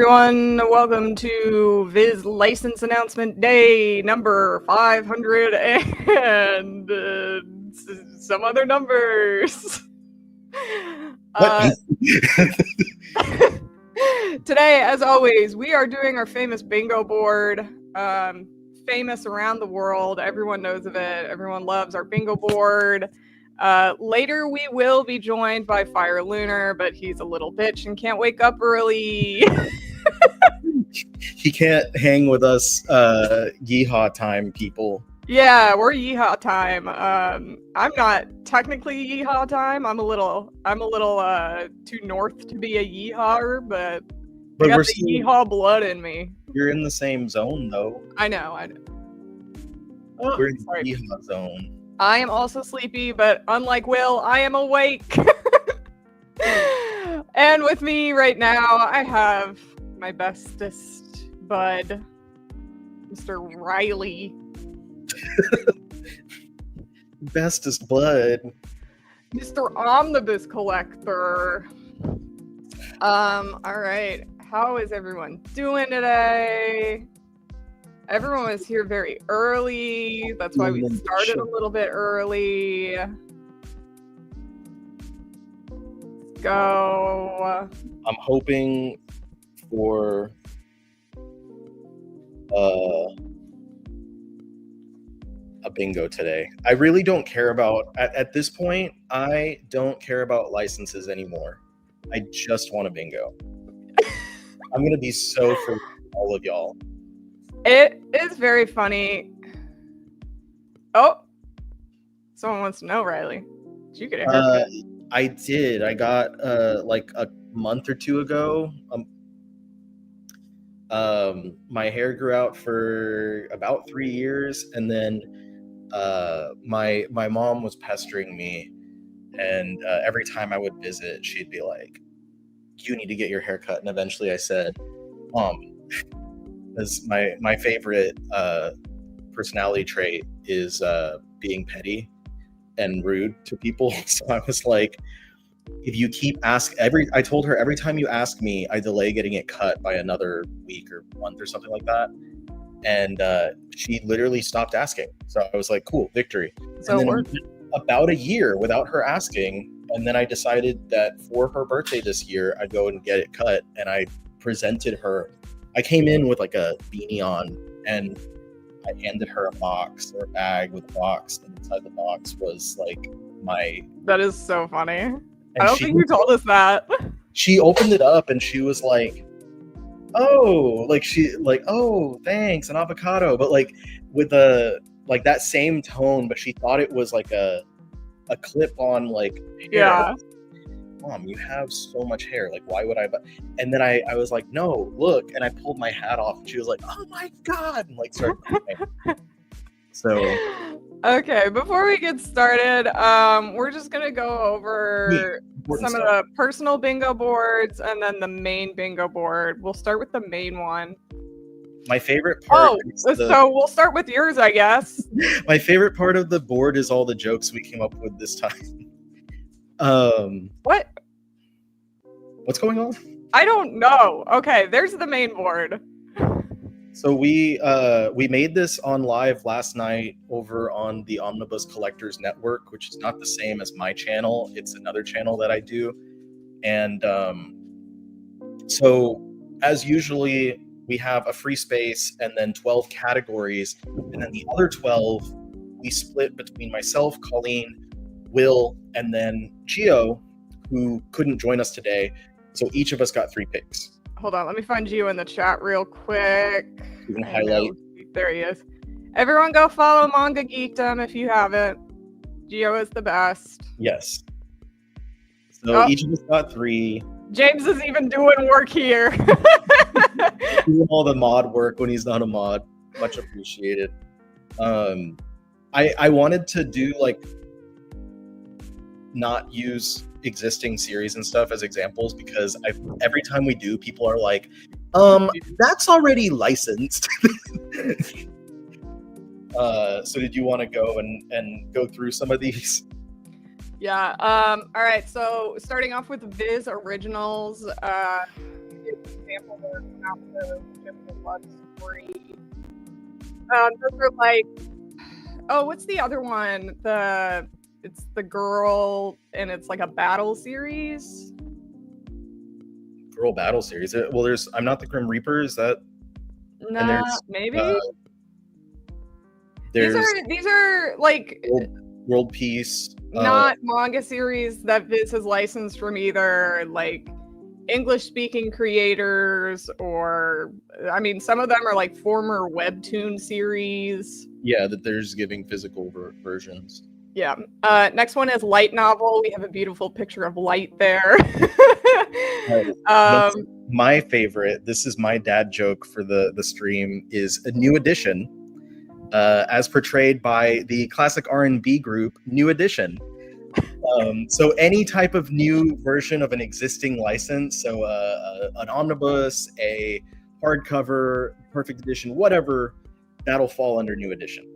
everyone. Welcome to Viz License Announcement Day number 500 and some other numbers. Today, as always, we are doing our famous bingo board. Famous around the world. Everyone knows of it. Everyone loves our bingo board. Later, we will be joined by FireLunar, but he's a little bitch and can't wake up early. He can't hang with us yeehaw time people. Yeah, we're yeehaw time. I'm not technically yeehaw time. I'm a little too north to be a yeehawer, but I got the yeehaw blood in me. You're in the same zone, though. I know. Oh, we're in the yeehaw zone. I am also sleepy, but unlike Will, I am awake. And with me right now, I have my bestest bud, Mr. Riley. Bestest bud. Mr. Omnibus collector. All right. How is everyone doing today? Everyone was here very early. That's why we started a little bit early. Let's go. I'm hoping for a bingo today. I really don't care about, at this point, I don't care about licenses anymore. I just want a bingo. I'm going to be so for all of y'all. It is very funny. Oh, someone wants to know, Riley. Did you get a haircut? I did. I got like a month or two ago. My hair grew out for about 3 years, and then my mom was pestering me, and every time I would visit, she'd be like, "You need to get your hair cut." And eventually, I said, "Mom." As my favorite personality trait is being petty and rude to people. So I was like, if you keep I told her, every time you ask me, I delay getting it cut by another week or month or something like that. And she literally stopped asking. So I was like, cool, victory. So and then about a year without her asking. And then I decided that for her birthday this year, I'd go and get it cut. And I presented her. I came in with like a beanie on, and I handed her a bag with a box, and inside the box was like my... That is so funny. I don't think you told us that. She opened it up, and she was like, oh, thanks, an avocado, but like with like that same tone, but she thought it was like a clip on like hair. Yeah. Mom, you have so much hair. Like, why would I? And then I was like, no, look. And I pulled my hat off, and she was like, oh my God. And like started crying. So. Okay, before we get started, we're just going to go over some of the personal bingo boards and then the main bingo board. We'll start with the main one. My favorite part. So we'll start with yours, I guess. My favorite part of the board is all the jokes we came up with this time. What's going on? I don't know. Okay, there's the main board. So we made this on live last night over on the Omnibus Collectors Network, which is not the same as my channel. It's another channel that I do. And so as usually, we have a free space and then 12 categories. And then the other 12, we split between myself, Colleen, Will, and then Gio, who couldn't join us today. So each of us got 3 picks. Hold on, let me find Gio in the chat real quick. You can highlight. There he is. Everyone go follow Manga Geekdom if you haven't. Gio is the best. Yes. So each of us got 3. James is even doing work here. Doing all the mod work when he's not a mod. Much appreciated. I wanted to do like not use existing series and stuff as examples, because every time we do, people are like, that's already licensed. So did you want to go and go through some of these? Yeah. All right. So starting off with Viz Originals, example work out the Jim Love story. Those are like, oh, what's the other one? It's the girl, and it's like a battle series. Girl battle series. Well, there's I'm Not the Grim Reaper. Is that? No, maybe. There's these are like World Peace. Not manga series that Viz has licensed from either like English-speaking creators, or I mean, some of them are like former webtoon series. Yeah, that there's giving physical versions. Yeah. Next one is light novel. We have a beautiful picture of light there. My favorite, this is my dad joke for the stream, is a New Edition, as portrayed by the classic R&B group New Edition. So any type of new version of an existing license, so an omnibus, a hardcover, perfect edition, whatever, that'll fall under New Edition.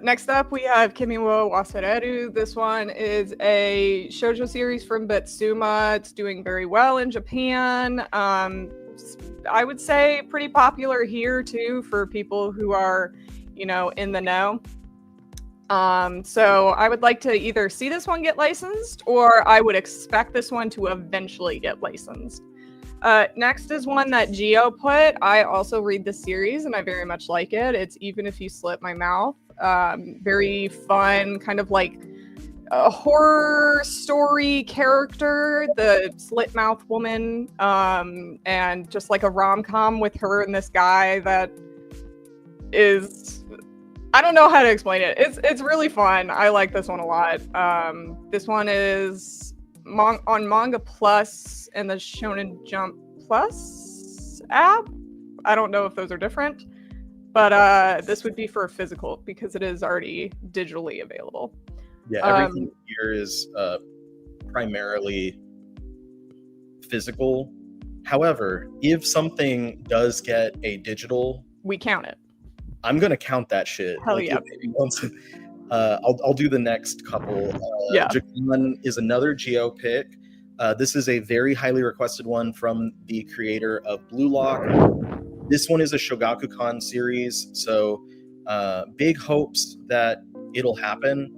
Next up, we have Kimi wo Wasereru. This one is a shoujo series from Betsuma. It's doing very well in Japan. I would say pretty popular here too for people who are, in the know. So I would like to either see this one get licensed, or I would expect this one to eventually get licensed. Next is one that Gio put. I also read the series and I very much like it. It's Even If You Slit My Mouth. Very fun, kind of like a horror story character, the slit mouth woman, and just like a rom-com with her and this guy that is, I don't know how to explain it. It's really fun. I like this one a lot. This one is on Manga Plus and the Shonen Jump Plus app. I don't know if those are different, but this would be for a physical because it is already digitally available. Yeah, everything here is primarily physical. However, if something does get a digital, we count it. I'm gonna count that shit. Hell yeah. I'll do the next couple. Japan is another Geo pick. This is a very highly requested one from the creator of Blue Lock. This one is a Shogakukan series, so big hopes that it'll happen.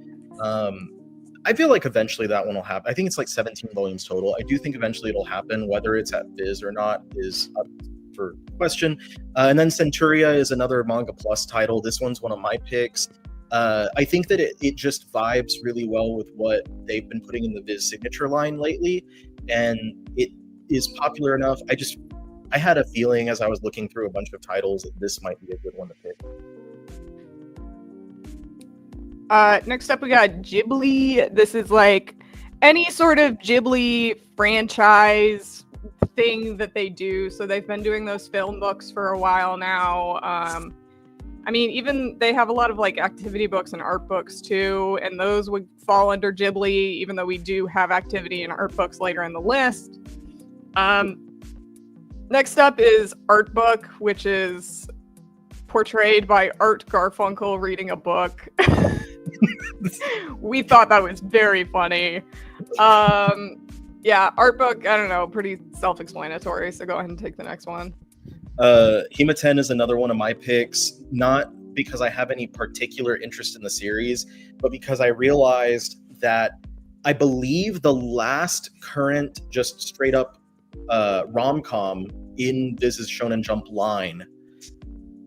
I feel like eventually that one will happen. I think it's like 17 volumes total. I do think eventually it'll happen. Whether it's at Viz or not is up for question. And then Centuria is another Manga Plus title. This one's one of my picks. I think that it just vibes really well with what they've been putting in the Viz signature line lately, and it is popular enough. I had a feeling as I was looking through a bunch of titles that this might be a good one to pick. Next up, we got Ghibli. This is like any sort of Ghibli franchise thing that they do. So they've been doing those film books for a while now. I mean, even they have a lot of like activity books and art books too, and those would fall under Ghibli, even though we do have activity and art books later in the list. Next up is Art Book, which is portrayed by Art Garfunkel reading a book. We thought that was very funny. Yeah, Art Book, I don't know, pretty self-explanatory, so go ahead and take the next one. Himaten is another one of my picks, not because I have any particular interest in the series, but because I realized that I believe the last current just straight up rom-com in Viz's Shonen Jump line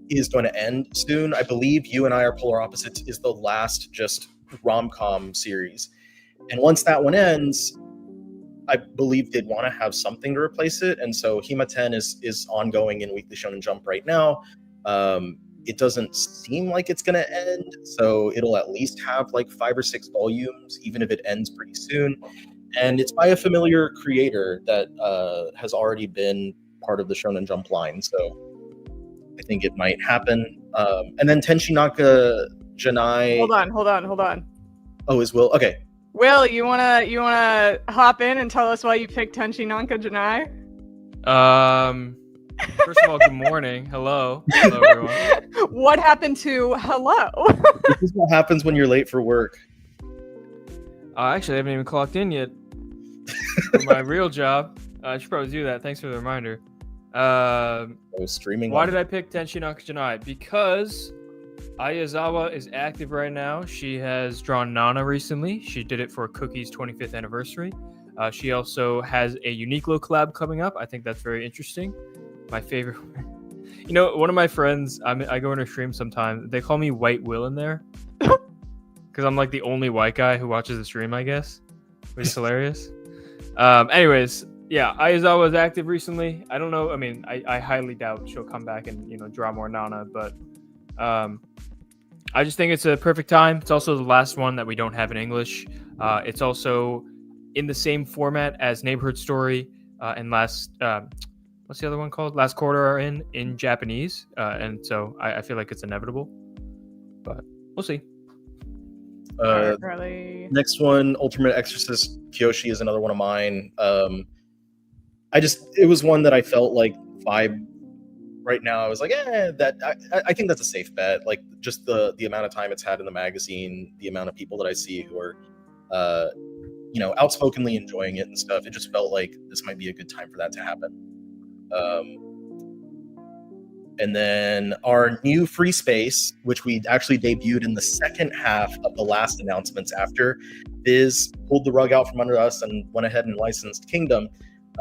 is going to end soon. I believe You and I Are Polar Opposites is the last just rom-com series. And once that one ends, I believe they'd want to have something to replace it. And so Himaten is ongoing in Weekly Shonen Jump right now. It doesn't seem like it's going to end, so it'll at least have like 5 or 6 volumes, even if it ends pretty soon. And it's by a familiar creator that has already been part of the Shonen Jump line, so I think it might happen. And then Tenchinanka Janai. Hold on. Oh, is Will? Okay. Will, you wanna hop in and tell us why you picked Tenchinanka Janai? First of all, good morning. Hello everyone. What happened to hello? This is what happens when you're late for work. Actually, I haven't even clocked in yet for my real job. I should probably do that. Thanks for the reminder. I was streaming. Why did I pick Tenshi Nakajanai? Because Ayazawa is active right now. She has drawn Nana recently. She did it for Cookie's 25th anniversary. She also has a Uniqlo collab coming up. I think that's very interesting. My favorite. You know, one of my friends, I go in her stream sometimes. They call me White Will in there. Because I'm like the only white guy who watches the stream, I guess. Which is hilarious. Anyways, yeah, Ayazawa is active recently. I don't know. I mean, I highly doubt she'll come back and, draw more Nana. But I just think it's a perfect time. It's also the last one that we don't have in English. It's also in the same format as Neighborhood Story and what's the other one called? Last Quarter are in Japanese. And so I feel like it's inevitable. But we'll see. Next one, Ultimate Exorcist Kyoshi is another one of mine. It was one that I felt like vibe right now. I was like, I think that's a safe bet. Like just the amount of time it's had in the magazine, the amount of people that I see who are, outspokenly enjoying it and stuff. It just felt like this might be a good time for that to happen. And then our new free space, which we actually debuted in the second half of the last announcements after Viz pulled the rug out from under us and went ahead and licensed Kingdom,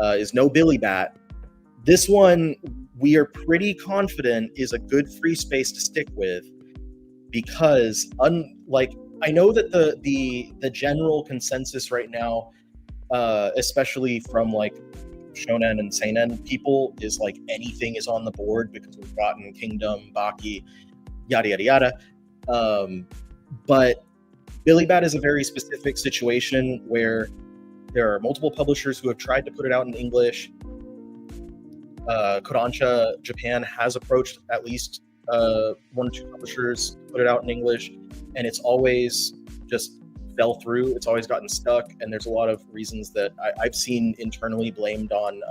is No Billy Bat. This one, we are pretty confident is a good free space to stick with because, I know that the general consensus right now, especially from like shonen and seinen people, is like anything is on the board because we've gotten Kingdom, Baki, yada yada yada. But Billy Bat is a very specific situation where there are multiple publishers who have tried to put it out in English. Kodansha Japan has approached at least one or two publishers to put it out in English, and it's always just fell through. It's always gotten stuck, and there's a lot of reasons that I've seen internally blamed on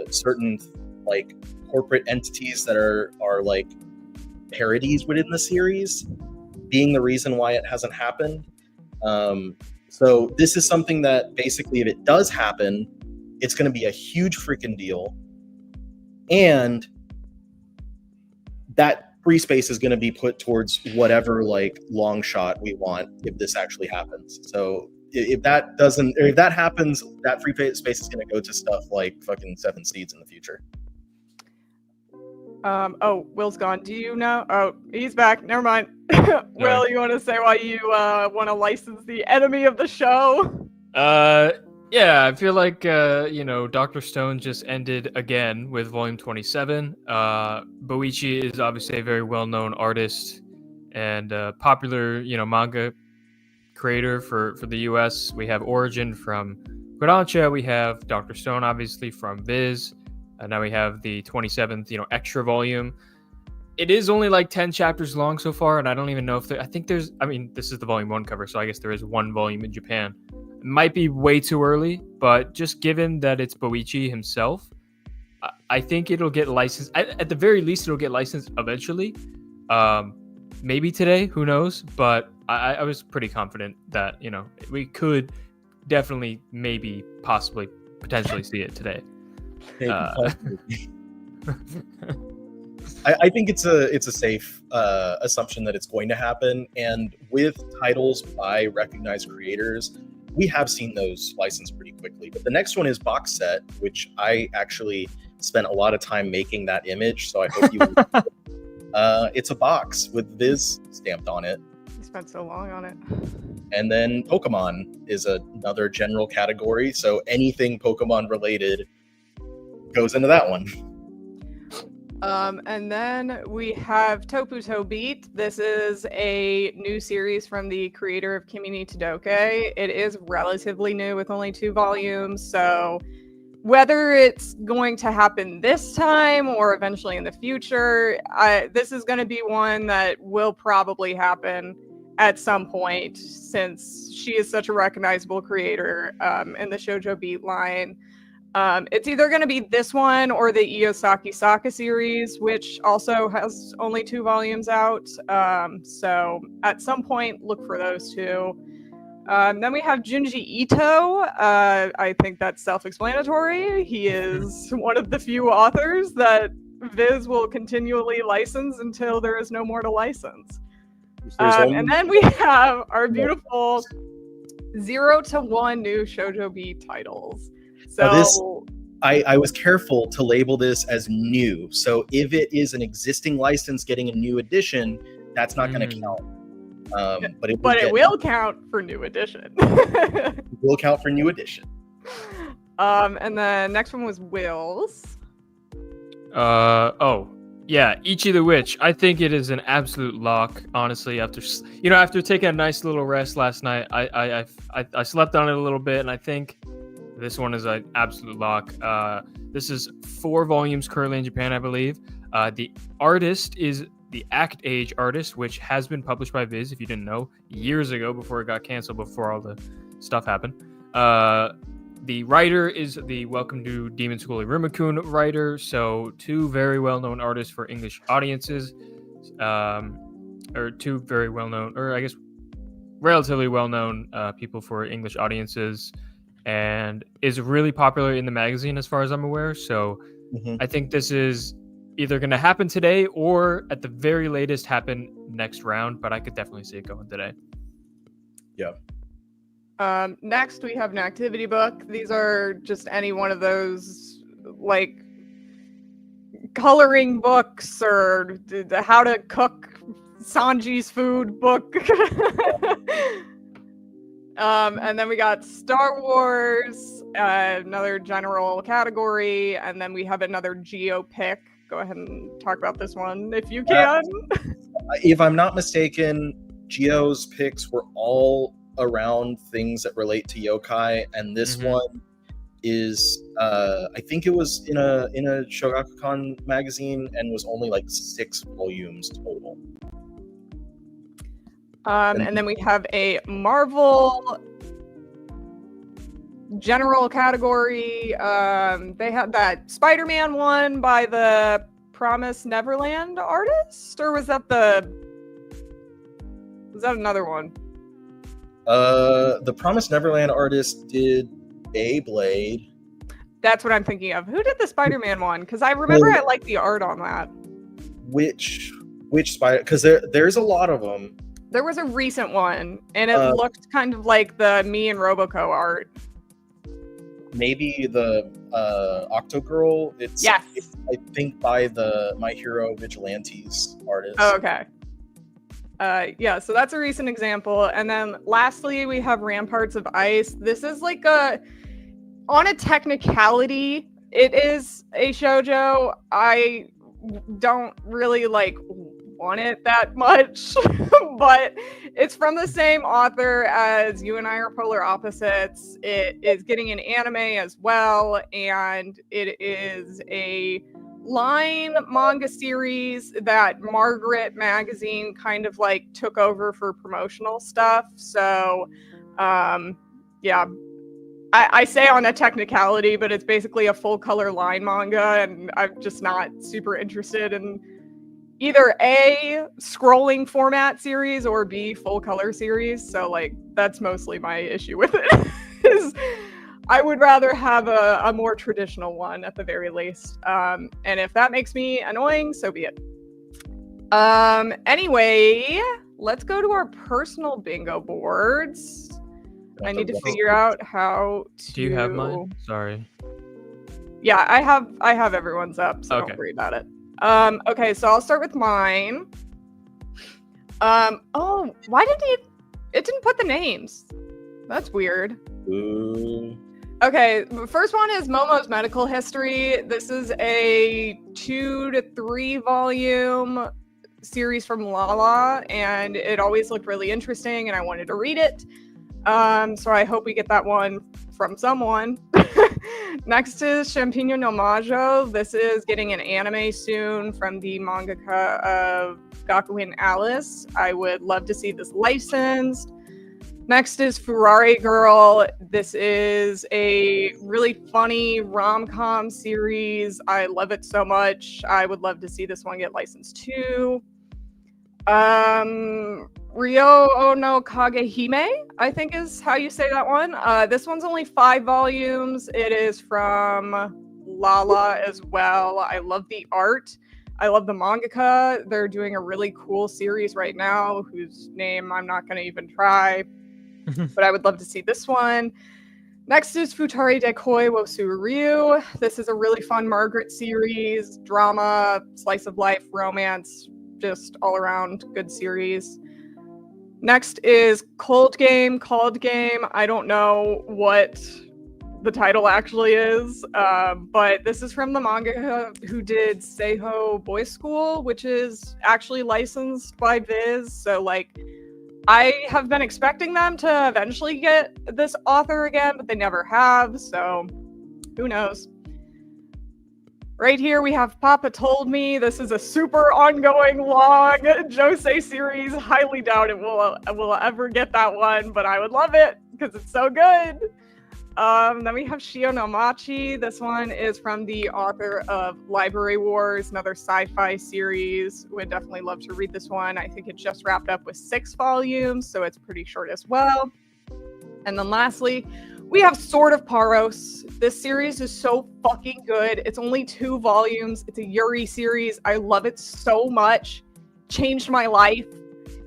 certain like corporate entities that are like parodies within the series being the reason why it hasn't happened. So this is something that basically, if it does happen, it's going to be a huge freaking deal, and that free space is going to be put towards whatever like long shot we want if this actually happens. So if that happens, that free space is going to go to stuff like fucking Seven Seeds in the future. Will's gone. Do you know? Oh, he's back. Never mind. Will, you want to say why you want to license the enemy of the show? Yeah, I feel like, Dr. Stone just ended again with Volume 27. Boichi is obviously a very well-known artist and popular, manga creator for the U.S. We have Origin from Kodansha. We have Dr. Stone, obviously, from Viz. And now we have the 27th, extra volume. It is only like 10 chapters long so far, and I don't even know if this is the Volume 1 cover, so I guess there is one volume in Japan. Might be way too early, but just given that it's Boichi himself, I think it'll get licensed. At the very least, it'll get licensed eventually. Maybe today, who knows? But I was pretty confident that, we could definitely, maybe, possibly, potentially see it today. I think it's a safe assumption that it's going to happen. And with titles by recognized creators, we have seen those licensed pretty quickly. But the next one is Box Set, which I actually spent a lot of time making that image. So I hope you it's a box with Viz stamped on it. You spent so long on it. And then Pokemon is another general category. So anything Pokemon related goes into that one. And then we have Toputo Beat. This is a new series from the creator of Kimi ni Todoke. It is relatively new with only 2 volumes, so whether it's going to happen this time or eventually in the future, this is going to be one that will probably happen at some point, since she is such a recognizable creator in the Shojo Beat line. It's either going to be this one or the Iosaki Saka series, which also has only 2 volumes out. So at some point, look for those two. Then we have Junji Ito. I think that's self-explanatory. He is one of the few authors that Viz will continually license until there is no more to license. And then we have our beautiful 0 to 1 new Shojo B titles. So I was careful to label this as new. So if it is an existing license getting a new edition, that's not going to count. But it will count for new edition. It will count for new edition. And the next one was Will's. Ichi the Witch. I think it is an absolute lock. Honestly, after taking a nice little rest last night, I slept on it a little bit, and I think this one is an absolute lock. This is 4 volumes currently in Japan, I believe. The artist is the Act Age artist, which has been published by Viz, if you didn't know, years ago before it got canceled, before all the stuff happened. The writer is the Welcome to Demon School Irumakun writer, so 2 very well-known artists for English audiences, or 2 very well-known, or I guess relatively well-known people for English audiences, and is really popular in the magazine as far as I'm aware, so I think this is either going to happen today or at the very latest happen next round, but I could definitely see it going today. Yeah. Next, we have an activity book. These are just any one of those, like, coloring books or the how to cook Sanji's food book. And then we got Star Wars, another general category, and then we have another Geo pick. Go ahead and talk about this one if you can. If I'm not mistaken, Geo's picks were all around things that relate to yokai, and this one is I think it was in a Shogakukan magazine and was only like 6 volumes total. And then we have a Marvel general category. They had that Spider-Man one by the Promise Neverland artist, or was that another one? The Promise Neverland artist did Beyblade. That's what I'm thinking of. Who did the Spider-Man one? Because I remember I liked the art on that. Which Spider? Because there's a lot of them. There was a recent one, and it looked kind of like the Me and Roboco art. Maybe the Octogirl. It's I think by the My Hero Vigilantes artist. Oh, okay. So that's a recent example. And then lastly, we have Ramparts of Ice. This is like on a technicality, it is a shoujo. I don't really want it that much, but it's from the same author as You and I Are Polar Opposites. It is getting an anime as well, and it is a line manga series that Margaret magazine kind of took over for promotional stuff. So I say on a technicality, but it's basically a full color line manga, and I'm just not super interested in either A, scrolling format series, or B, full color series. So that's mostly my issue with it. Is I would rather have a more traditional one at the very least. And if that makes me annoying, so be it. Anyway, let's go to our personal bingo boards. I need to figure out how to... Do you have mine? Sorry. Yeah, I have everyone's up, so don't worry about it. Okay, so I'll start with mine. Oh, why did it didn't put the names? That's weird. Ooh. Okay, the first one is Momo's Medical History. This is a 2 to 3 volume series from Lala, and it always looked really interesting, and I wanted to read it. So I hope we get that one from someone. Next is Champignon no Majo. This is getting an anime soon from the mangaka of Gakuin Alice. I would love to see this licensed. Next is Ferrari Girl. This is a really funny rom-com series. I love it so much. I would love to see this one get licensed too. Ryo no Kagehime, I think is how you say that one. This one's only 5 volumes. It is from Lala as well. I love the art. I love the mangaka. They're doing a really cool series right now, whose name I'm not going to even try, but I would love to see this one. Next is Futari Dekoi wo Suryu. This is a really fun Margaret series, drama, slice of life, romance, just all around good series. Next is Cold Game. I don't know what the title actually is, but this is from the manga who did Seiho Boys School, which is actually licensed by Viz. So, like, I have been expecting them to eventually get this author again, but they never have, so who knows. Right here we have Papa Told Me. This is a super ongoing, long Josei series. Highly doubt it will ever get that one, but I would love it because it's so good. Then we have Shio no Machi. This one is from the author of Library Wars, another sci-fi series. Would definitely love to read this one. I think it just wrapped up with 6 volumes, so it's pretty short as well. And then lastly, we have Sword of Paros. This series is so fucking good. It's only 2 volumes. It's a Yuri series. I love it so much. Changed my life.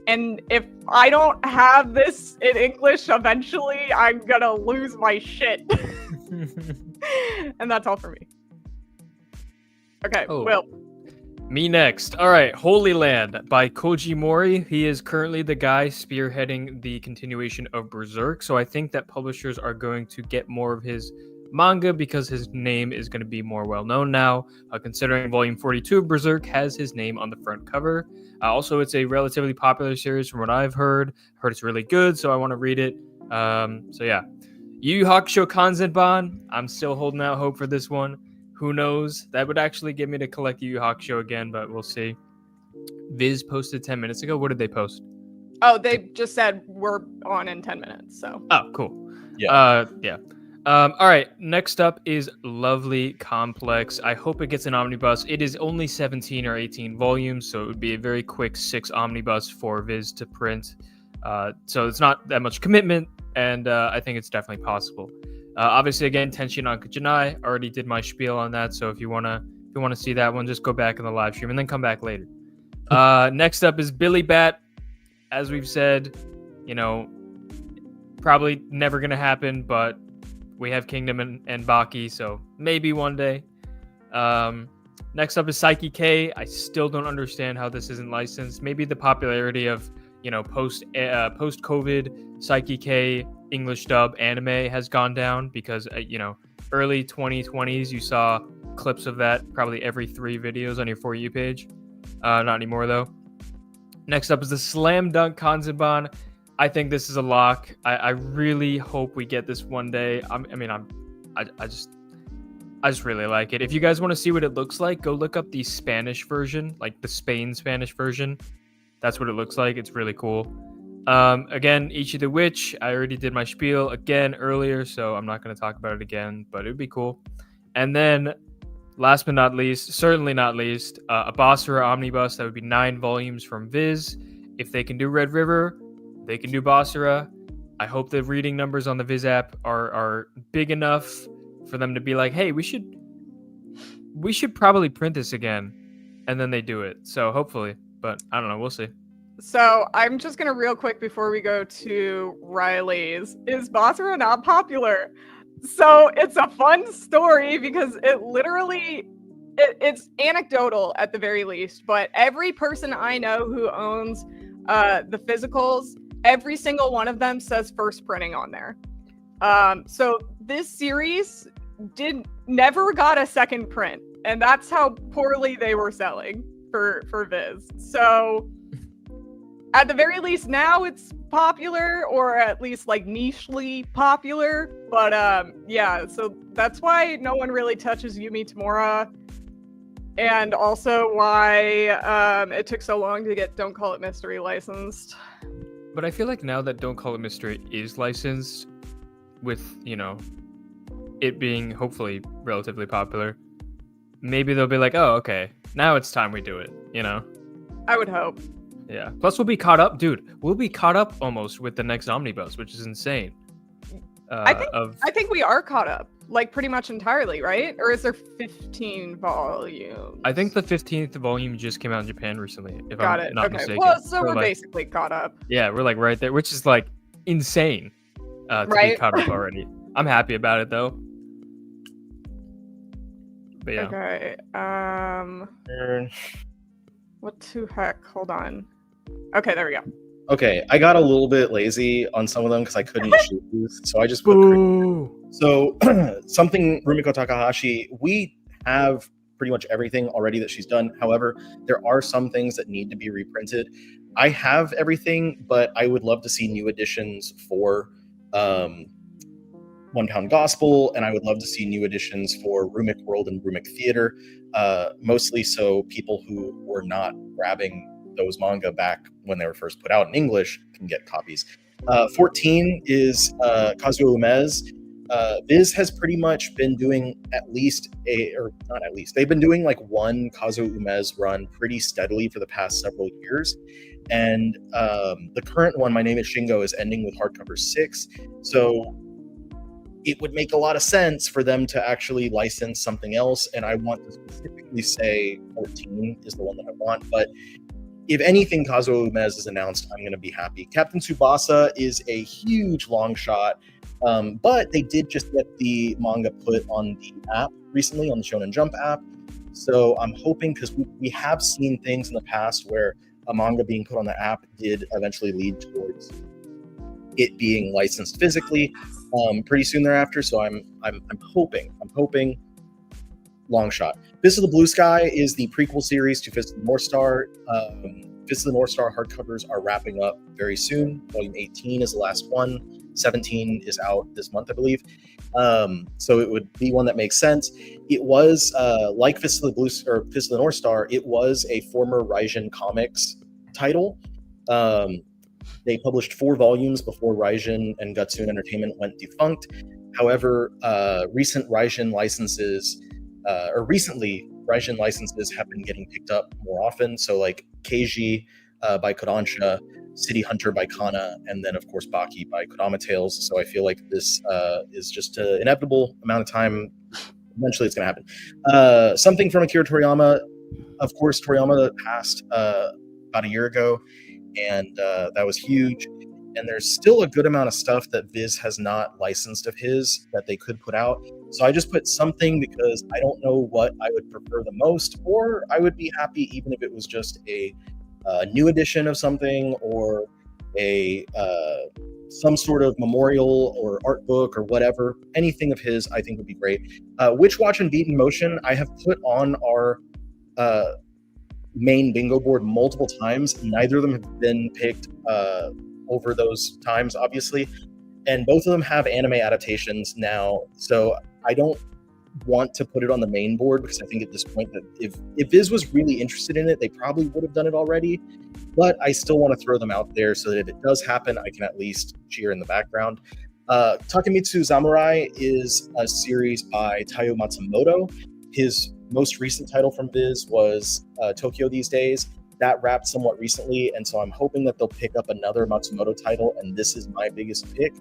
And if I don't have this in English eventually, I'm gonna lose my shit. And that's all for me. Okay, Will. Me next. All right, Holy Land by Koji Mori. He is currently the guy spearheading the continuation of Berserk, so I think that publishers are going to get more of his manga because his name is going to be more well known now, considering volume 42 of Berserk has his name on the front cover. Also, it's a relatively popular series from what I've heard. It's really good, so I want to read it. So yeah. Yu Yu Hakusho Kanzenban. I'm still holding out hope for this one. Who knows? That would actually get me to collect Yu Yu Hakusho again, but we'll see. Viz posted 10 minutes ago. What did they post? Oh, they just said we're on in 10 minutes, so. Oh, cool. Yeah. Yeah. All right, next up is Lovely Complex. I hope it gets an omnibus. It is only 17 or 18 volumes, so it would be a very quick 6 omnibus for Viz to print. So it's not that much commitment, and I think it's definitely possible. Obviously, again, Tenshi Nanka Janai. Already did my spiel on that, so if you wanna see that one, just go back in the live stream and then come back later. Next up is Billy Bat. As we've said, probably never gonna happen, but we have Kingdom and Baki, so maybe one day. Next up is Psyche K. I still don't understand how this isn't licensed. Maybe the popularity of post-COVID Psyche K English dub anime has gone down because early 2020s you saw clips of that probably every 3 videos on your For You page. Not anymore though. Next up is the Slam Dunk Kanzenban. I think this is a lock. I really hope we get this one day. I just really like it. If you guys want to see what it looks like, go look up the Spanish version, like the Spain Spanish version. That's what it looks like. It's really cool. Again, Ichi the Witch. I already did my spiel again earlier, so I'm not going to talk about it again, but it would be cool. And then, last but not least, certainly not least, a Basara Omnibus. That would be 9 volumes from Viz. If they can do Red River, they can do Basara. I hope the reading numbers on the Viz app are big enough for them to be like, hey, we should probably print this again. And then they do it. So hopefully, but I don't know. We'll see. So I'm just going to real quick before we go to Riley's. Is Basara not popular? So it's a fun story because it literally, it's anecdotal at the very least, but every person I know who owns the physicals, every single one of them says first printing on there. So this series never got a second print, and that's how poorly they were selling for Viz. So at the very least now it's popular, or at least like nichely popular, but yeah, so that's why no one really touches Yumi Tamura, and also why it took so long to get Don't Call It Mystery licensed. But I feel like now that Don't Call It Mystery is licensed, with it being hopefully relatively popular, maybe they'll be like, oh, okay, now it's time we do it, I would hope. Yeah. Plus, we'll be caught up, dude. We'll be caught up almost with the next Omnibus, which is insane. I think we are caught up, like pretty much entirely, right? Or is there 15 volumes? I think the 15th volume just came out in Japan recently, if Got I'm it. not Okay. mistaken. Well, so we're like, basically caught up. Yeah, we're like right there, which is like insane to Right? be caught up already. I'm happy about it though. But yeah. Okay. What the heck? Hold on. Okay, there we go. Okay, I got a little bit lazy on some of them because I couldn't choose, so I just put. Boo. So something Rumiko Takahashi, we have pretty much everything already that she's done. However, there are some things that need to be reprinted. I have everything, but I would love to see new editions for One Pound Gospel, and I would love to see new editions for Rumik World and Rumik Theater, mostly so people who were not grabbing those manga back when they were first put out in English can get copies. 14 is Kazuo Umez. Viz has pretty much been doing they've been doing like one Kazuo Umez run pretty steadily for the past several years. And the current one, My Name is Shingo, is ending with hardcover 6. So it would make a lot of sense for them to actually license something else. And I want to specifically say 14 is the one that I want. But if anything Kazuo Umez is announced, I'm going to be happy. Captain Tsubasa is a huge long shot, but they did just get the manga put on the app recently, on the Shonen Jump app. So I'm hoping, because we have seen things in the past where a manga being put on the app did eventually lead towards it being licensed physically pretty soon thereafter. So I'm hoping long shot. Fist of the Blue Sky is the prequel series to Fist of the North Star. Fist of the North Star hardcovers are wrapping up very soon. Volume 18 is the last one. 17 is out this month, I believe. So it would be one that makes sense. It was like Fist of the North Star. It was a former Raijin Comics title. They published 4 volumes before Raijin and Gutsoon Entertainment went defunct. However, recently Raijin licenses have been getting picked up more often. So like Keiji by Kodansha, City Hunter by Kana, and then of course Baki by Kodama Tales. So I feel like this is just an inevitable amount of time. Eventually it's going to happen. Something from Akira Toriyama. Of course, Toriyama passed about a year ago, and that was huge. And there's still a good amount of stuff that Viz has not licensed of his that they could put out. So I just put something because I don't know what I would prefer the most, or I would be happy even if it was just a new edition of something, or a some sort of memorial or art book or whatever. Anything of his I think would be great. Witch Watch and Beat in Motion I have put on our main bingo board multiple times. Neither of them have been picked over those times, obviously, and both of them have anime adaptations now, so I don't want to put it on the main board because I think at this point that if Viz was really interested in it, they probably would have done it already, but I still want to throw them out there so that if it does happen, I can at least cheer in the background. Takemitsu Samurai is a series by Taiyo Matsumoto. His most recent title from Viz was Tokyo These Days. That wrapped somewhat recently, and so I'm hoping that they'll pick up another Matsumoto title, and this is my biggest pick.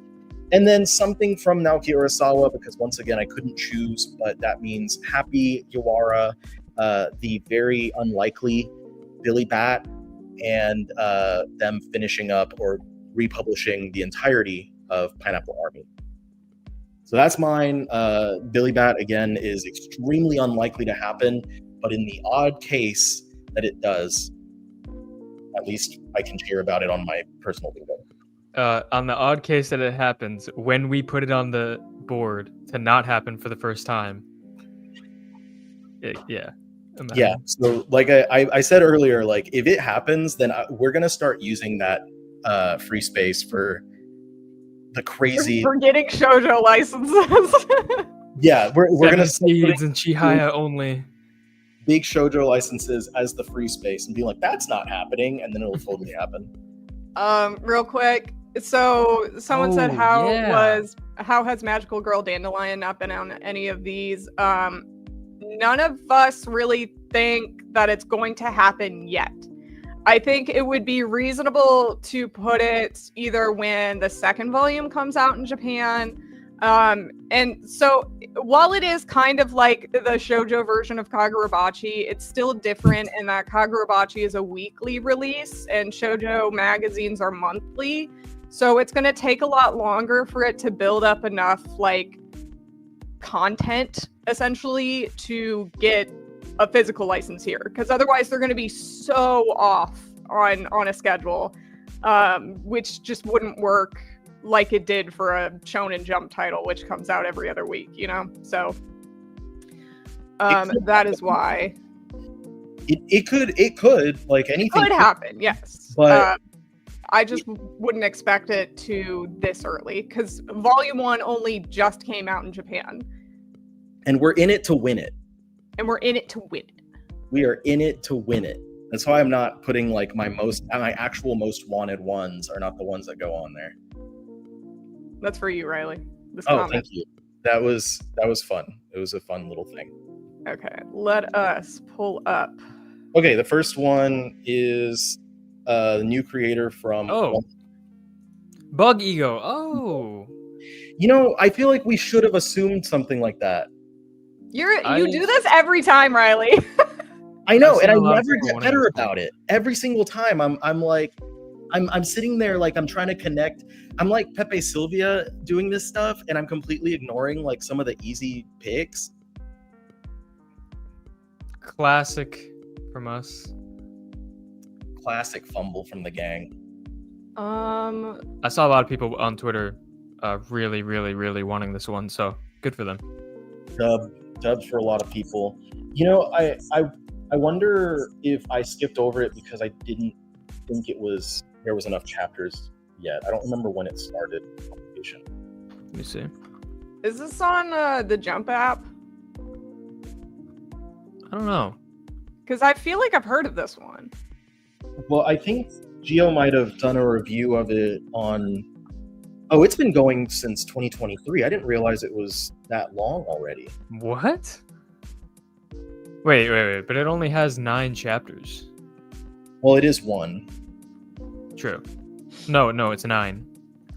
And then something from Naoki Urasawa, because once again, I couldn't choose, but that means Happy Yawara, the very unlikely Billy Bat, and them finishing up or republishing the entirety of Pineapple Army. So that's mine. Billy Bat, again, is extremely unlikely to happen, but in the odd case that it does, at least I can cheer about it on my personal bingo. On the odd case that it happens, when we put it on the board to not happen for the first time. Yeah. Imagine. Yeah. So like I said earlier, like if it happens, then we're going to start using that free space for the crazy... We're getting Shojo licenses. Yeah. We're going to... Seeds and Chihaya only. Big Shojo licenses as the free space and be like, that's not happening, and then it'll totally happen. Real quick. So someone said how has Magical Girl Dandelion not been on any of these? None of us really think that it's going to happen yet. I think it would be reasonable to put it either when the second volume comes out in Japan. And so while it is kind of like the shoujo version of Kagurabachi, it's still different in that Kagurabachi is a weekly release and shoujo magazines are monthly. So it's going to take a lot longer for it to build up enough like content essentially to get a physical license here, because otherwise they're going to be so off on a schedule, which just wouldn't work like it did for a Shonen Jump title, which comes out every other week, you know? So that is why. It could, like anything could happen, yes. But I just wouldn't expect it to this early, because Volume 1 only just came out in Japan. And we're in it to win it. And we're in it to win it. We are in it to win it. That's why I'm not putting like my actual most wanted ones are not the ones that go on there. That's for you, Riley. Thank you. That was fun. It was a fun little thing. Okay, let us pull up. Okay, the first one is the new creator from Bug Ego. Oh. You know, I feel like we should have assumed something like that. You do this every time, Riley. I know, and I never get better about it. Every single time, I'm sitting there like I'm trying to connect. I'm like Pepe Silvia doing this stuff, and I'm completely ignoring like some of the easy picks. Classic from us. Classic fumble from the gang. I saw a lot of people on Twitter really, really, really wanting this one, so good for them. Dubs for a lot of people. You know, I wonder if I skipped over it because I didn't think there was enough chapters yet. I don't remember when it started. Let me see. Is this on the Jump app? I don't know. Because I feel like I've heard of this one. Well, I think Gio might have done a review of it on... Oh, it's been going since 2023. I didn't realize it was that long already. What? Wait. But it only has 9 chapters. Well, it is 1. True. No, it's 9.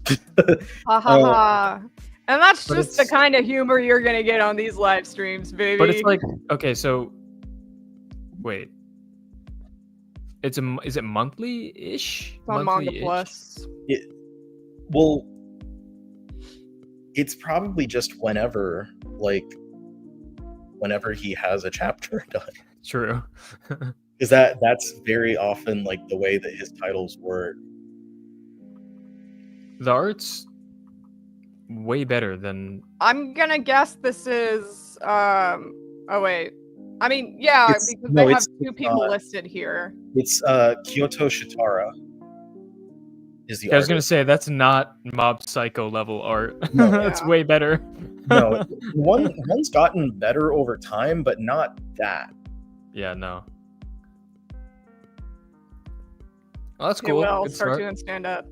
Ha ha ha. And that's just the kind of humor you're going to get on these live streams, baby. But it's like, okay, so... Wait. Is it monthly-ish? It's on Manga Plus. It's probably just whenever he has a chapter done. True. Because that's very often like the way that his titles work. The art's way better than... I'm gonna guess this is oh wait. I mean, yeah, because they have 2 people listed here. It's Kyoto Shitara is the I was gonna say that's not Mob Psycho level art. No, that's way better. No, one's gotten better over time, but not that. Yeah, no. Well, that's cool. Well, start doing stand up.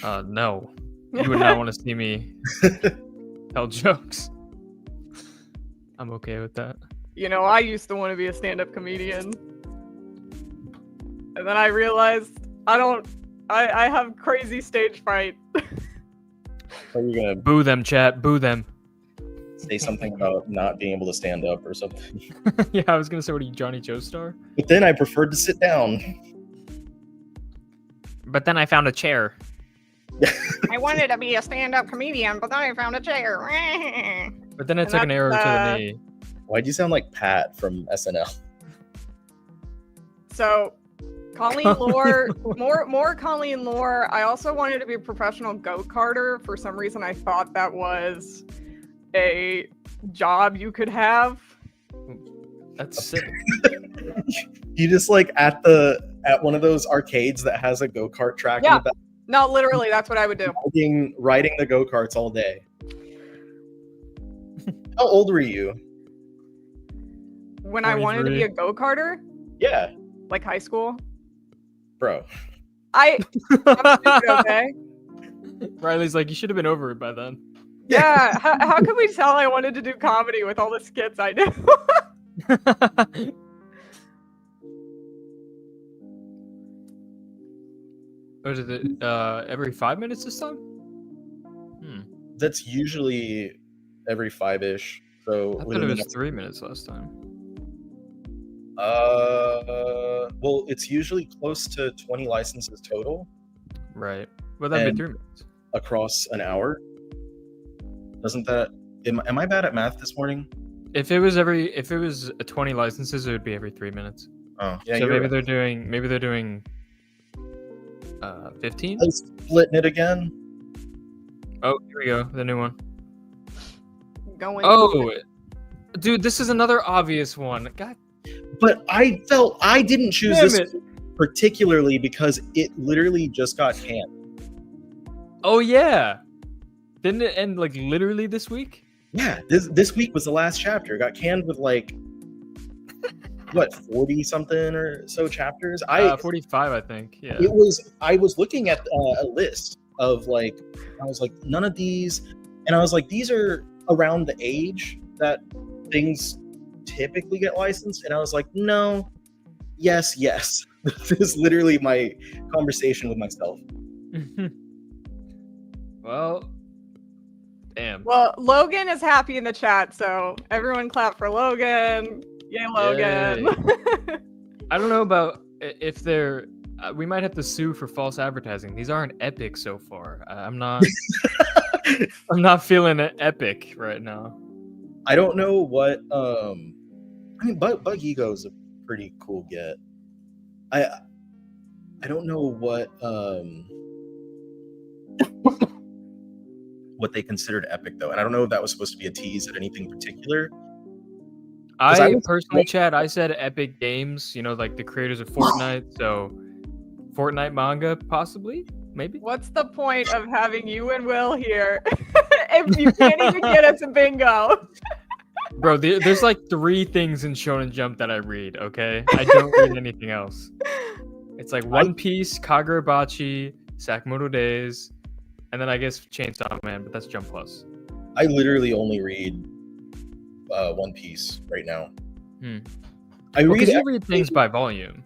No. You would not want to see me tell jokes. I'm okay with that. You know, I used to want to be a stand-up comedian. And then I realized I have crazy stage fright. Are you gonna boo them, chat? Boo them. Say something about not being able to stand up or something? Yeah, I was gonna say, what are you, Johnny Joestar? But then I preferred to sit down. But then I found a chair. I wanted to be a stand-up comedian, but then I found a chair. But then I took an arrow to the knee. Why'd you sound like Pat from SNL? So, Colleen Lore, more Colleen Lore. I also wanted to be a professional go-karter. For some reason, I thought that was a job you could have. That's sick. You just like at one of those arcades that has a go-kart track in the back. No, literally, that's what I would do. Riding the go-karts all day. How old were you? When I wanted to be a go-karter? Yeah. Like high school? Bro. I'm stupid, okay? Riley's like, you should have been over it by then. Yeah, how could we tell I wanted to do comedy with all the skits I do? Or is it every 5 minutes this time? That's usually every 5-ish. So I thought within it the was next 3 minutes last time. well, it's usually close to 20 licenses total Right. Well, that'd be And- 3 minutes. across an hour. Doesn't that am I bad at math this morning? If it was 20 licenses, it would be every 3 minutes. Oh, yeah, So you're maybe right. they're doing 15. I'm splitting it again. Oh, here we go, the new one. Going. Oh, dude, this is another obvious one. God But I felt I didn't choose damn this it! particularly because it literally just got canned. Oh yeah, didn't it end like literally this week? Yeah, this week was the last chapter. It got canned with like what 40 something or so chapters. 45, I think. Yeah. I was looking at a list of like I was like none of these, and I was like these are around the age that things typically get licensed, and I was like no, yes. This is literally my conversation with myself. Well, damn. Well, Logan is happy in the chat, so everyone clap for Logan. Yay, Logan. I don't know about if they're. We might have to sue for false advertising. These aren't epic so far. I'm not. I'm not feeling epic right now. I don't know what I mean Bug Ego is a pretty cool get. I don't know what they considered epic though, and I don't know if that was supposed to be a tease at anything particular. I personally, Chad, I said Epic Games, like the creators of Fortnite, so Fortnite manga, possibly, maybe. What's the point of having you and Will here if you can't even get us a bingo? Bro, there's like 3 things in Shonen Jump that I read, okay? I don't read anything else. It's like One Piece, Kagurabachi, Sakamoto Days, and then I guess Chainsaw Man, but that's Jump Plus. I literally only read One Piece right now. I read things by volume.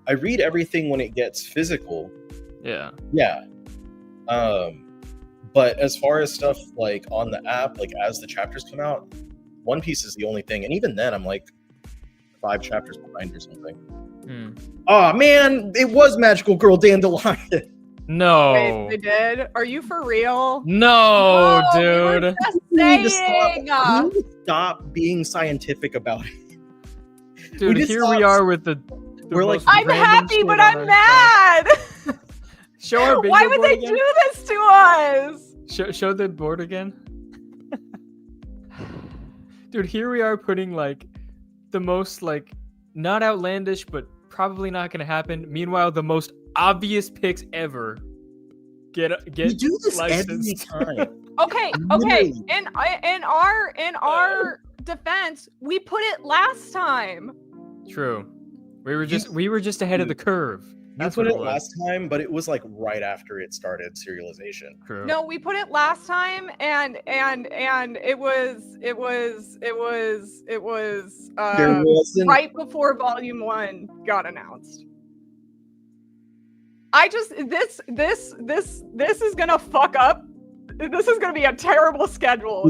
I read everything when it gets physical. Yeah. But as far as stuff like on the app, like as the chapters come out, One Piece is the only thing, and even then I'm like 5 chapters behind or something. Oh man, it was Magical Girl Dandelion. No. Wait, they did? Are you for real? No, We dude. were just We need to saying. stop being scientific about it. Dude, here we are with the We're like, most I'm random happy, shit but on I'm our mad. Show our bingo Why would board they again. do this to us? Show the board again. Dude, here we are putting like the most like not outlandish, but probably not gonna happen. Meanwhile, the most obvious picks ever get we do this licensed. every time. Okay. Literally. In our defense, we put it last time. True. We were just ahead of the curve. You That's put what it was. last time, but it was like right after it started serialization. True. No, we put it last time, and it was There wasn't right before Volume 1 got announced. I just this is gonna fuck up. This is gonna be a terrible schedule.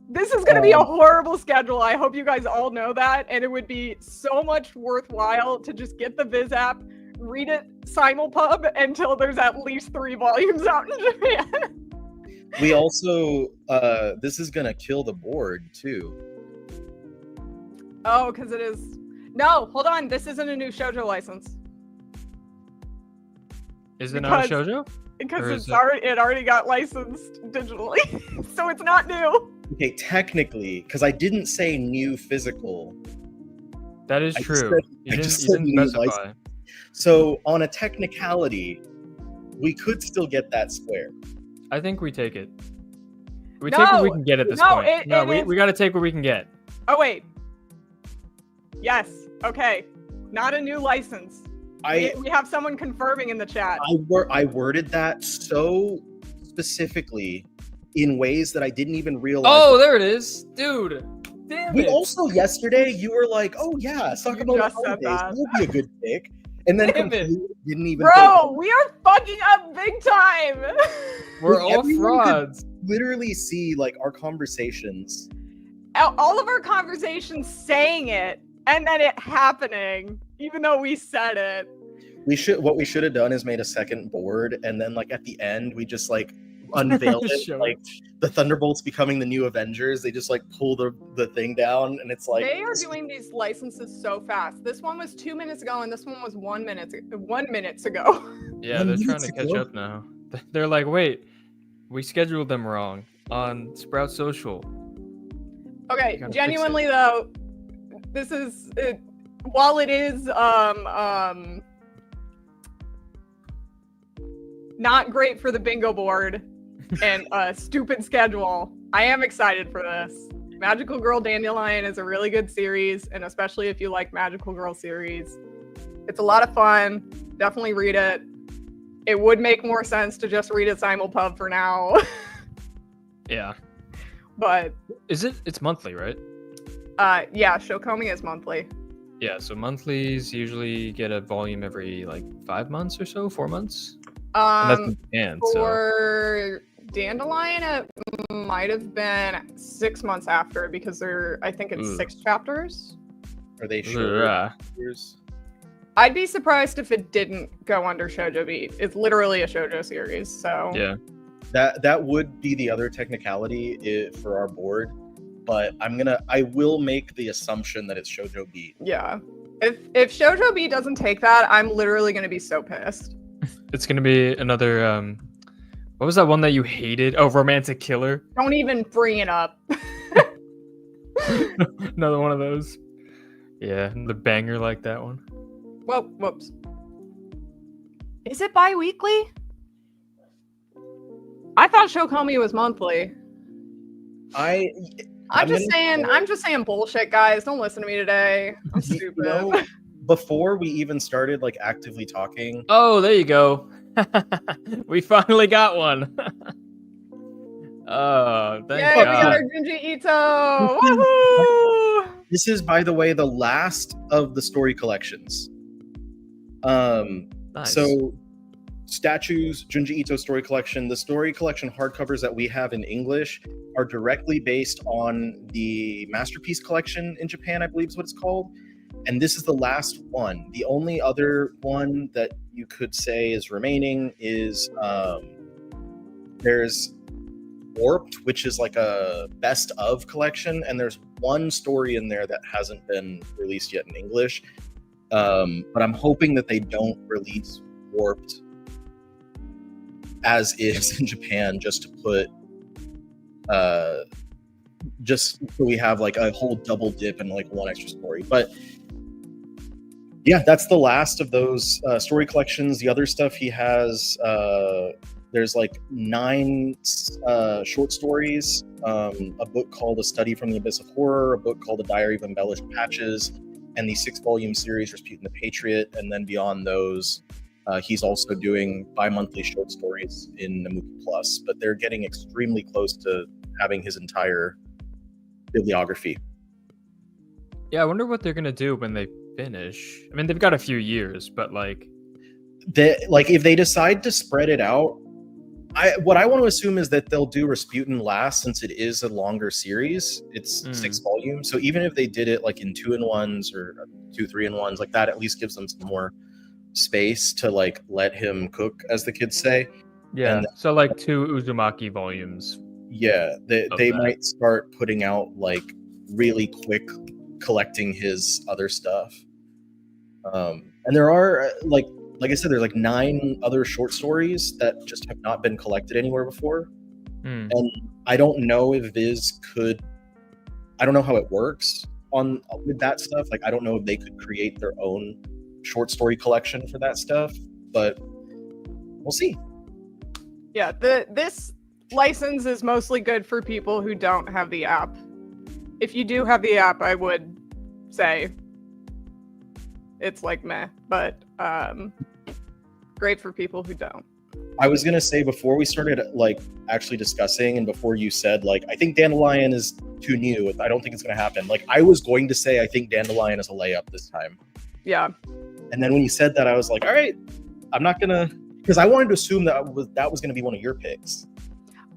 This is going to be a horrible schedule. I hope you guys all know that. And it would be so much worthwhile to just get the Viz app, read it simulpub until there's at least 3 volumes out in Japan. We also, this is going to kill the board too. Oh, because it is. No, hold on. This isn't a new Shojo license. Is it not a Shojo? Because it already got licensed digitally. So it's not new. Okay, technically, because I didn't say new physical. That is true. You didn't specify. License. So on a technicality, we could still get that square. I think we take it. We take what we can get at this point. We got to take what we can get. Oh, wait. Yes. Okay. Not a new license. We have someone confirming in the chat. I worded that so specifically in ways that I didn't even realize. Oh, there it is. Dude. Damn it. Also, yesterday, you were like, oh, yeah, Sakamoto Days. That would be a good pick. And then Damn it. completely didn't even. Bro, we are fucking up big time. We're all Everyone could frauds. literally see like our conversations. All of our conversations saying it and then it happening, even though we said it. What we should have done is made a second board, and then like at the end we just like unveiled it, Show like the Thunderbolts becoming the new Avengers. They just like pull the thing down, and it's like They are doing these licenses so fast. This one was 2 minutes ago, and this one was 1 minute ago. Yeah, 1 they're trying minute to catch ago? up now. They're like, wait, we scheduled them wrong on Sprout Social. Okay, Gotta fix genuinely though, this is while it is not great for the bingo board and a stupid schedule, I am excited for this. Magical Girl Dandelion is a really good series, and especially if you like Magical Girl series, it's a lot of fun. Definitely read it. It would make more sense to just read it simulpub for now. Yeah. But It's monthly, right? yeah, Shokomi is monthly. Yeah, so monthlies usually get a volume every like 5 months or so, 4 months. And that's in Japan, so For Dandelion, it might have been 6 months after because I think it's 6 chapters. are they sure? yeah. I'd be surprised if it didn't go under Shojo Beat. It's literally a Shojo series, so Yeah. That would be the other technicality for our board, but I will make the assumption that it's Shojo Beat. yeah. If Shojo Beat doesn't take that, I'm literally gonna be so pissed. It's gonna be another what was that one that you hated? Oh, Romantic Killer. Don't even bring it up. Another one of those. Yeah, the banger like that one. Whoa, whoops. Is it bi-weekly? I thought Shokomi was monthly. I'm just saying bullshit, guys. Don't listen to me today. I'm stupid. You know, before we even started like actively talking, Oh, there you go. We finally got one. Oh, thank Yay, we got God. our Junji Ito! Woohoo! this is, by the way, the last of the story collections. Nice. So statues, Junji Ito story collection, the story collection hardcovers that we have in English are directly based on the Masterpiece collection in Japan, I believe is what it's called. And this is the last one. The only other one that you could say is remaining is there's Warped, which is like a best of collection, and there's one story in there that hasn't been released yet in English. But I'm hoping that they don't release Warped as is in Japan, just to put just so we have like a whole double dip and like one extra story. But yeah, that's the last of those story collections. The other stuff he has, there's like 9 short stories, a book called A Study from the Abyss of Horror, a book called A Diary of Embellished Patches, and the 6-volume series Rasputin the Patriot. And then beyond those, he's also doing bi-monthly short stories in Namuki Plus, but they're getting extremely close to having his entire bibliography. Yeah, I wonder what they're gonna do when they finish. I mean, they've got a few years, but like If they decide to spread it out, what I want to assume is that they'll do Rasputin last, since it is a longer series. It's 6 volumes, so even if they did it like in 2-in-1s or 2 3-in-1s, like that at least gives them some more space to like let him cook, as the kids say. yeah, And so like 2 Uzumaki volumes. yeah, they that. might start putting out like really quick collecting his other stuff. And there are like I said, there's like 9 other short stories that just have not been collected anywhere before. And I don't know if Viz could, I don't know how it works with that stuff. Like, I don't know if they could create their own short story collection for that stuff, but we'll see. Yeah, this license is mostly good for people who don't have the app. If you do have the app, I would say it's like meh, but great for people who don't. I was gonna say, before we started like actually discussing, and before you said like I think Dandelion is too new, I don't think it's gonna happen. Like, I was going to say I think Dandelion is a layup this time. Yeah. And then when you said that, I was like, all right, I'm not gonna, because I wanted to assume that was gonna be one of your picks.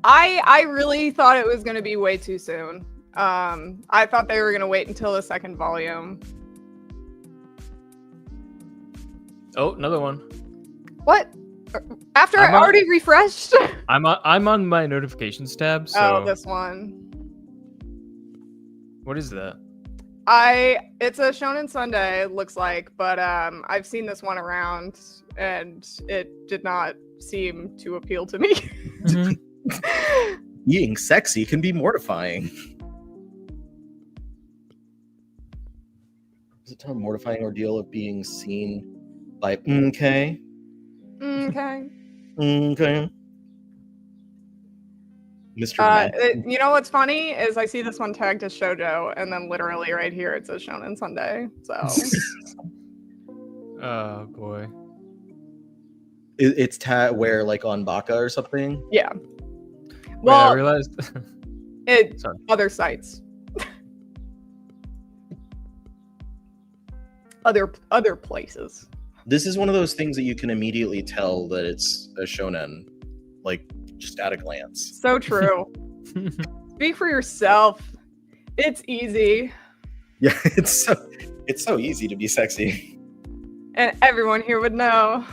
I really thought it was going to be way too soon. I thought they were going to wait until the second volume. Oh, another one. What? After I already refreshed? I'm on my notifications tab. So. Oh, this one. What is that? It's a Shonen Sunday, it looks like, but I've seen this one around, and it did not seem to appeal to me. Mm-hmm. Being sexy can be mortifying. Is it a mortifying ordeal of being seen by okay? Okay. Mr. You know what's funny is I see this one tagged as Shojo, and then literally right here it says Shonen Sunday. So. Oh boy. It's where like on Baka or something. Yeah. Well, Well, I realized. other sites. Other places. This is one of those things that you can immediately tell that it's a shonen, like just at a glance. So true. Speak for yourself. It's easy. Yeah, it's so easy to be sexy. And everyone here would know.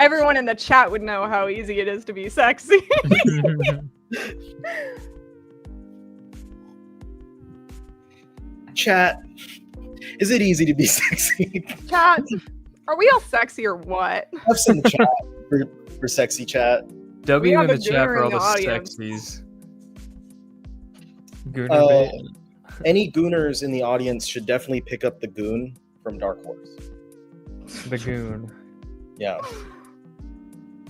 Everyone in the chat would know how easy it is to be sexy. Chat, is it easy to be sexy? Chat, are we all sexy or what? Have some chat for sexy chat. W have in a the chat for all gooner in the the audience. sexies. Gooner bait. Any gooners in the audience should definitely pick up The Goon from Dark Horse. The Goon. Yeah.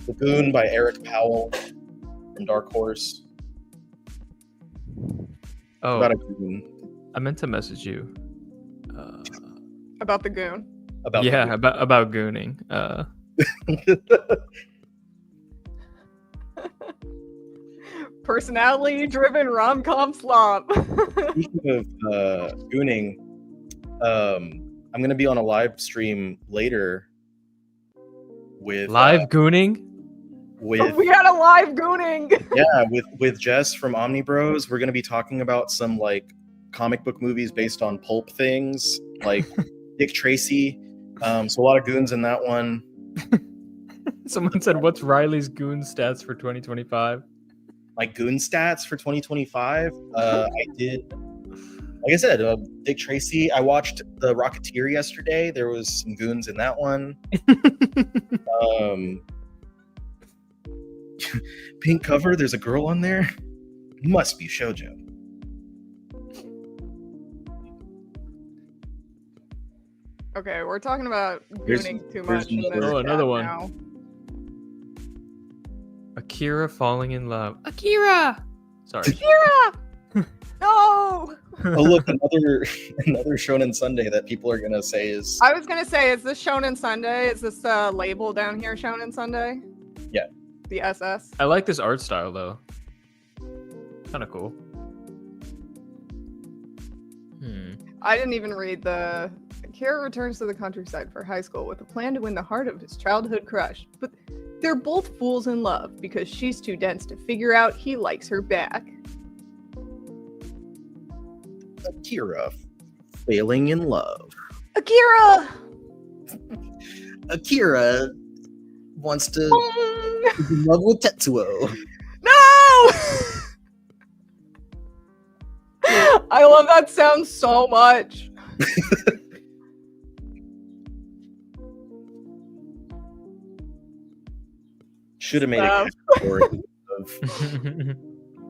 The Goon by Eric Powell from Dark Horse. Oh, About a goon. I meant to message you. About the goon. About about gooning. Personality-driven rom-com slop. Speaking of gooning, I'm gonna be on a live stream later with Live gooning? with We had a live gooning. yeah with Jess from Omnibus. We're gonna be talking about some like comic book movies based on pulp things, like Dick Tracy. So a lot of goons in that one. Someone said, "What's Riley's goon stats for 2025?" My goon stats for 2025. I did, like I said, Dick Tracy. I watched The Rocketeer yesterday. There was some goons in that one. Pink cover. There's a girl on there. Must be Shojo. Okay, we're talking about gooning too much. in this another chat one. now. Akira falling in love. Akira. Sorry. Kira! No! Oh look, another Shonen Sunday that people are gonna say is. I was gonna say, is this Shonen Sunday? Is this label down here Shonen Sunday? Yeah. The SS? I like this art style though. Kind of cool. I didn't even read the... Kira returns to the countryside for high school with a plan to win the heart of his childhood crush. But they're both fools in love because she's too dense to figure out he likes her back. Akira failing in love. Akira! Akira wants to Bong! be in love with Tetsuo. No! I love that sound so much. Should have made a category of.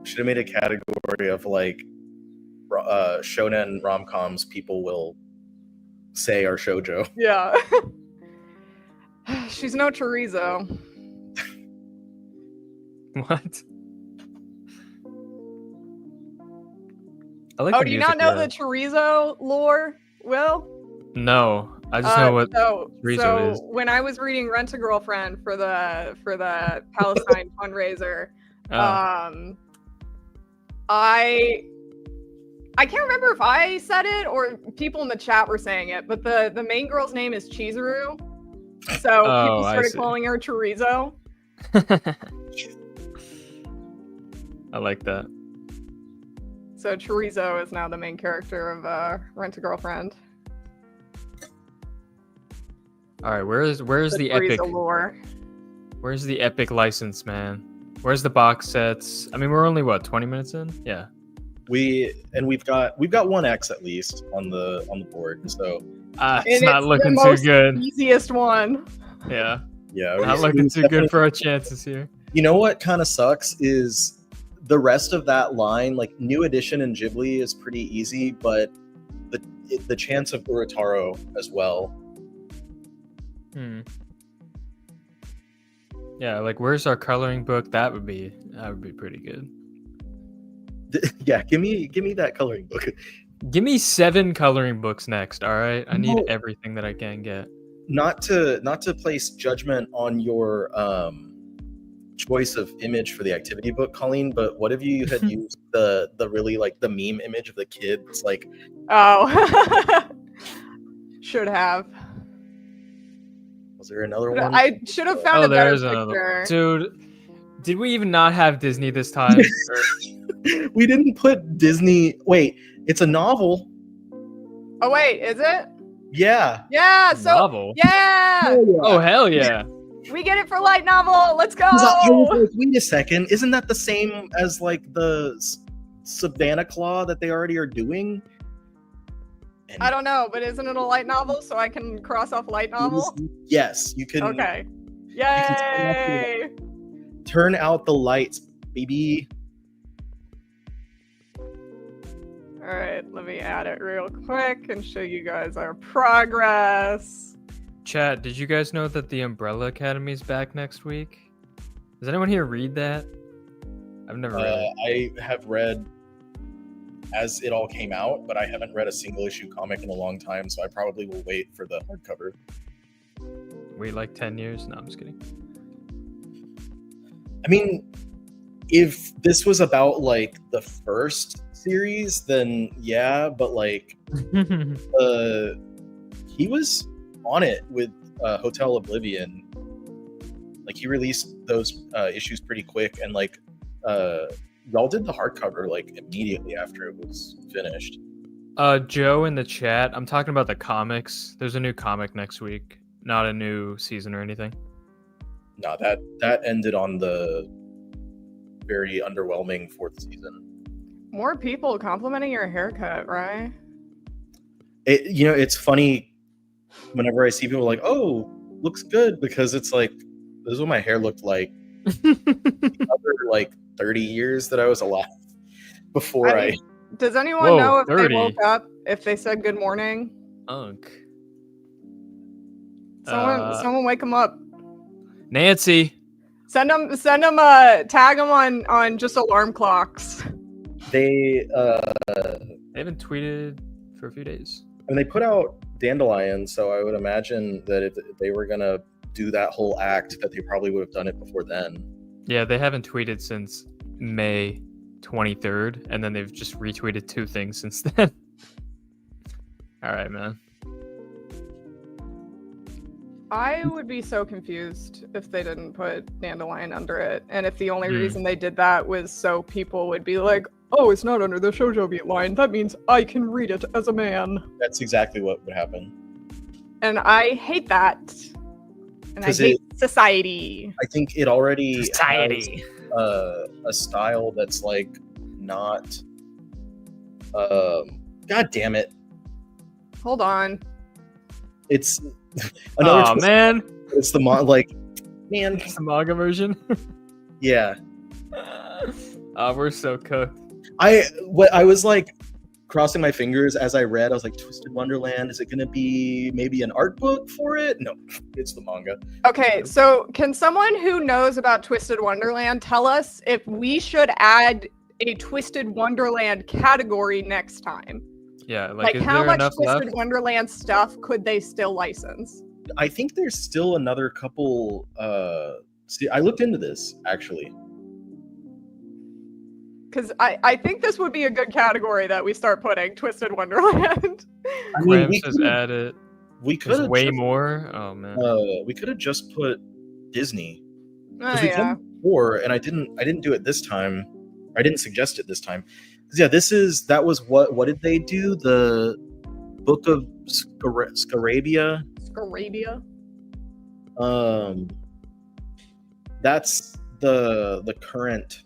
Should have made a category of like shonen rom-coms people will say are shoujo. Yeah. She's no chorizo. What? I like Oh, the do you music not know there. the chorizo lore, Will? No, I just know what so chorizo is. when I was reading Rent a Girlfriend for the Palestine fundraiser, Oh. I I can't remember if I said it or people in the chat were saying it, but the main girl's name is Chizuru. So people I started see. calling her Chorizo. I like that. So Chorizo is now the main character of Rent-A-Girlfriend. All right, where's the epic lore? Where's the epic license, man? Where's the box sets? I mean, we're only what, 20 minutes in? Yeah. We've got one X at least on the board. So it's not looking too good. Easiest one. Yeah. Yeah. Not looking too good for our chances here. You know what kind of sucks is the rest of that line, like New Edition and Ghibli is pretty easy, but the chance of Urotaro as well. Yeah, like where's our coloring book? That would be pretty good. Yeah, give me that coloring book. Give me 7 coloring books next, all right? I need everything that I can get. Not to place judgment on your choice of image for the activity book, Colleen, but what if you had used the really like the meme image of the kid? It's like, oh, should have. Was there another one? I should have found a better there's picture. another one. Dude, did we even not have Disney this time? We didn't put Disney. Wait, it's a novel. Oh wait, is it? Yeah. Yeah. So Novel? yeah. Oh hell yeah! We get it for light novel. Let's go. I was like, wait a second, isn't that the same as like the Savannah Claw that they already are doing? And I don't know, but isn't it a light novel? So I can cross off light novel. Yes, you can. Okay. You can Yay! turn out the lights, baby. All right, let me add it real quick and show you guys our progress. Chat, did you guys know that the Umbrella Academy is back next week? Does anyone here read that? I've never read it. I have read as it all came out, but I haven't read a single issue comic in a long time, so I probably will wait for the hardcover. Wait like 10 years? No, I'm just kidding. I mean, if this was about like the first series, then yeah, but like he was on it with Hotel Oblivion. Like he released those issues pretty quick, and like y'all did the hardcover like immediately after it was finished. Joe in the chat, I'm talking about the comics. There's a new comic next week, not a new season or anything. No, that ended on the very underwhelming 4th season. More people complimenting your haircut, right? It's funny whenever I see people like, "Oh, looks good," because it's like this is what my hair looked like other like 30 years that I was alive before I. Does anyone Whoa, know if 30. they woke up, if they said good morning? Unk. Someone wake them up. Nancy. Send them tag them on just alarm clocks. They haven't tweeted for a few days. And they put out Dandelion, so I would imagine that if they were gonna do that whole act, that they probably would have done it before then. Yeah, they haven't tweeted since May 23rd, and then they've just retweeted 2 things since then. All right, man. I would be so confused if they didn't put Dandelion under it, and if the only reason they did that was so people would be like, "Oh, it's not under the Shojo beat line. That means I can read it as a man." That's exactly what would happen. And I hate that. And I hate society. I think it already Society. has a style that's like not. God damn it! Hold on. It's another. Man. It's the like, man. It's the manga version. Yeah. We're so cooked. I was like crossing my fingers as I read. I was like, Twisted Wonderland, is it going to be maybe an art book for it? No, it's the manga. Okay, so can someone who knows about Twisted Wonderland tell us if we should add a Twisted Wonderland category next time? Yeah, like is how there much enough Twisted left? Wonderland stuff could they still license? I think there's still another couple. See, I looked into this actually. Because I think this would be a good category that we start putting Twisted Wonderland. I mean, Gramps has added. we could There's have way more. Oh man. we could have just put Disney. Oh, Because we've yeah. done it before, and I didn't do it this time. I didn't suggest it this time. 'Cause, yeah, that was what did they do? The Book of Scarabia. Scarabia. That's the current.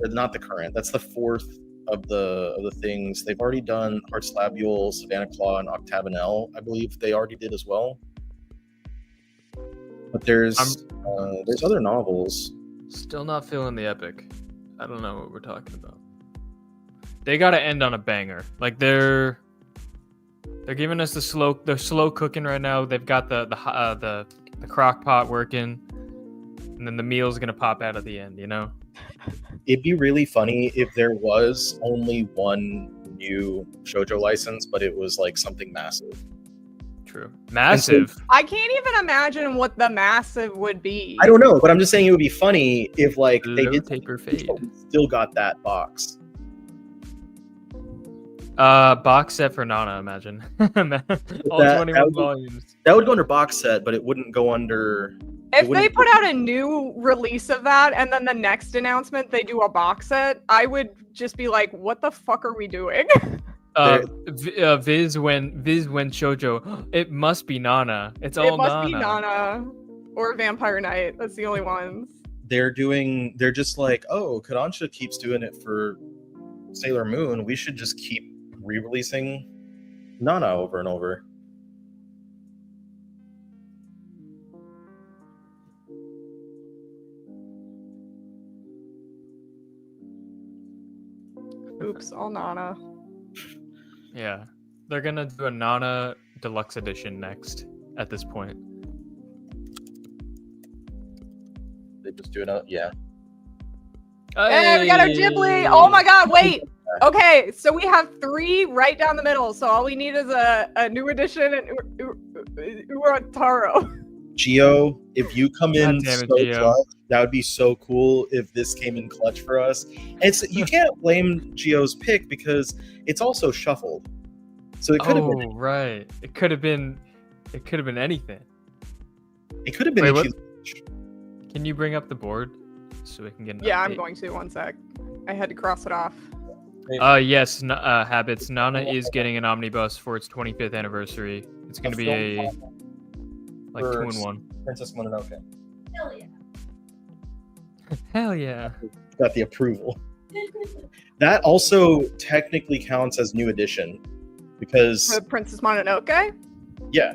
Not the current. That's the fourth of the things they've already done. Heart's Labule, Savannah Claw, and Octagonelle. I believe they already did as well. But there's other novels. Still not feeling the epic. I don't know what we're talking about. They gotta end on a banger. Like they're giving us the slow cooking right now. They've got the crock pot working, and then the meal's gonna pop out at the end. You know. It'd be really funny if there was only one new Shojo license, but it was like something massive. True. Massive. I can't even imagine what the massive would be. I don't know, but I'm just saying it would be funny if like they Low did taper fade. still got that box. Box set for Nana, imagine. All 21 volumes. That would go under box set, but it wouldn't go under. If they put out a new release of that and then the next announcement they do a box set, I would just be like, what the fuck are we doing? Viz when Shojo, it must be Nana. It must be Nana or Vampire Knight. That's the only ones. They're just like, oh, Kodansha keeps doing it for Sailor Moon. We should just keep re-releasing Nana over and over. Oops, all Nana. Yeah. They're gonna do a Nana Deluxe Edition next at this point. They just do it, yeah. Hey, we got our Ghibli! Oh my god, wait! Okay, so we have 3 right down the middle, so all we need is a new edition and Urotaro. Gio, if you come in damn it, so Gio. clutch, that would be so cool if this came in clutch for us. And you can't blame Gio's pick because it's also shuffled. So it could have been right. It could have been anything. It could have been Wait, Ichi- Can you bring up the board so we can get an Yeah, I'm update? going to. One sec. I had to cross it off. Yes, Habits. Nana is getting an omnibus for its 25th anniversary. It's going to be a like for 2-in-1. Princess Mononoke. Hell yeah. Hell yeah. Got the approval. That also technically counts as new edition because The Princess Mononoke? yeah.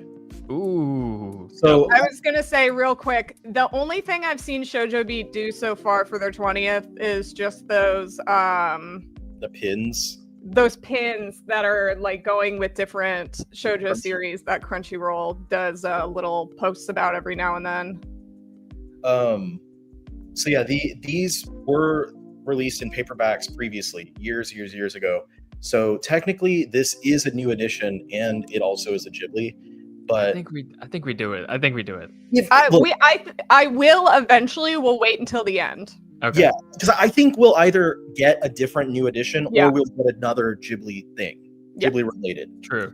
Ooh. So I was gonna say real quick, the only thing I've seen Shoujo Beat do so far for their 20th is just those the pins. pins that are like going with different Shoujo series that Crunchyroll does little posts about every now and then. So yeah, these were released in paperbacks previously, years ago. So technically, this is a new edition, and it also is a Ghibli. But I think we do it. I think we do it. I will eventually. We'll wait until the end. Okay. Yeah, because I think we'll either get a different new edition Yeah. or we'll get another Ghibli thing, Yeah. Ghibli related. True.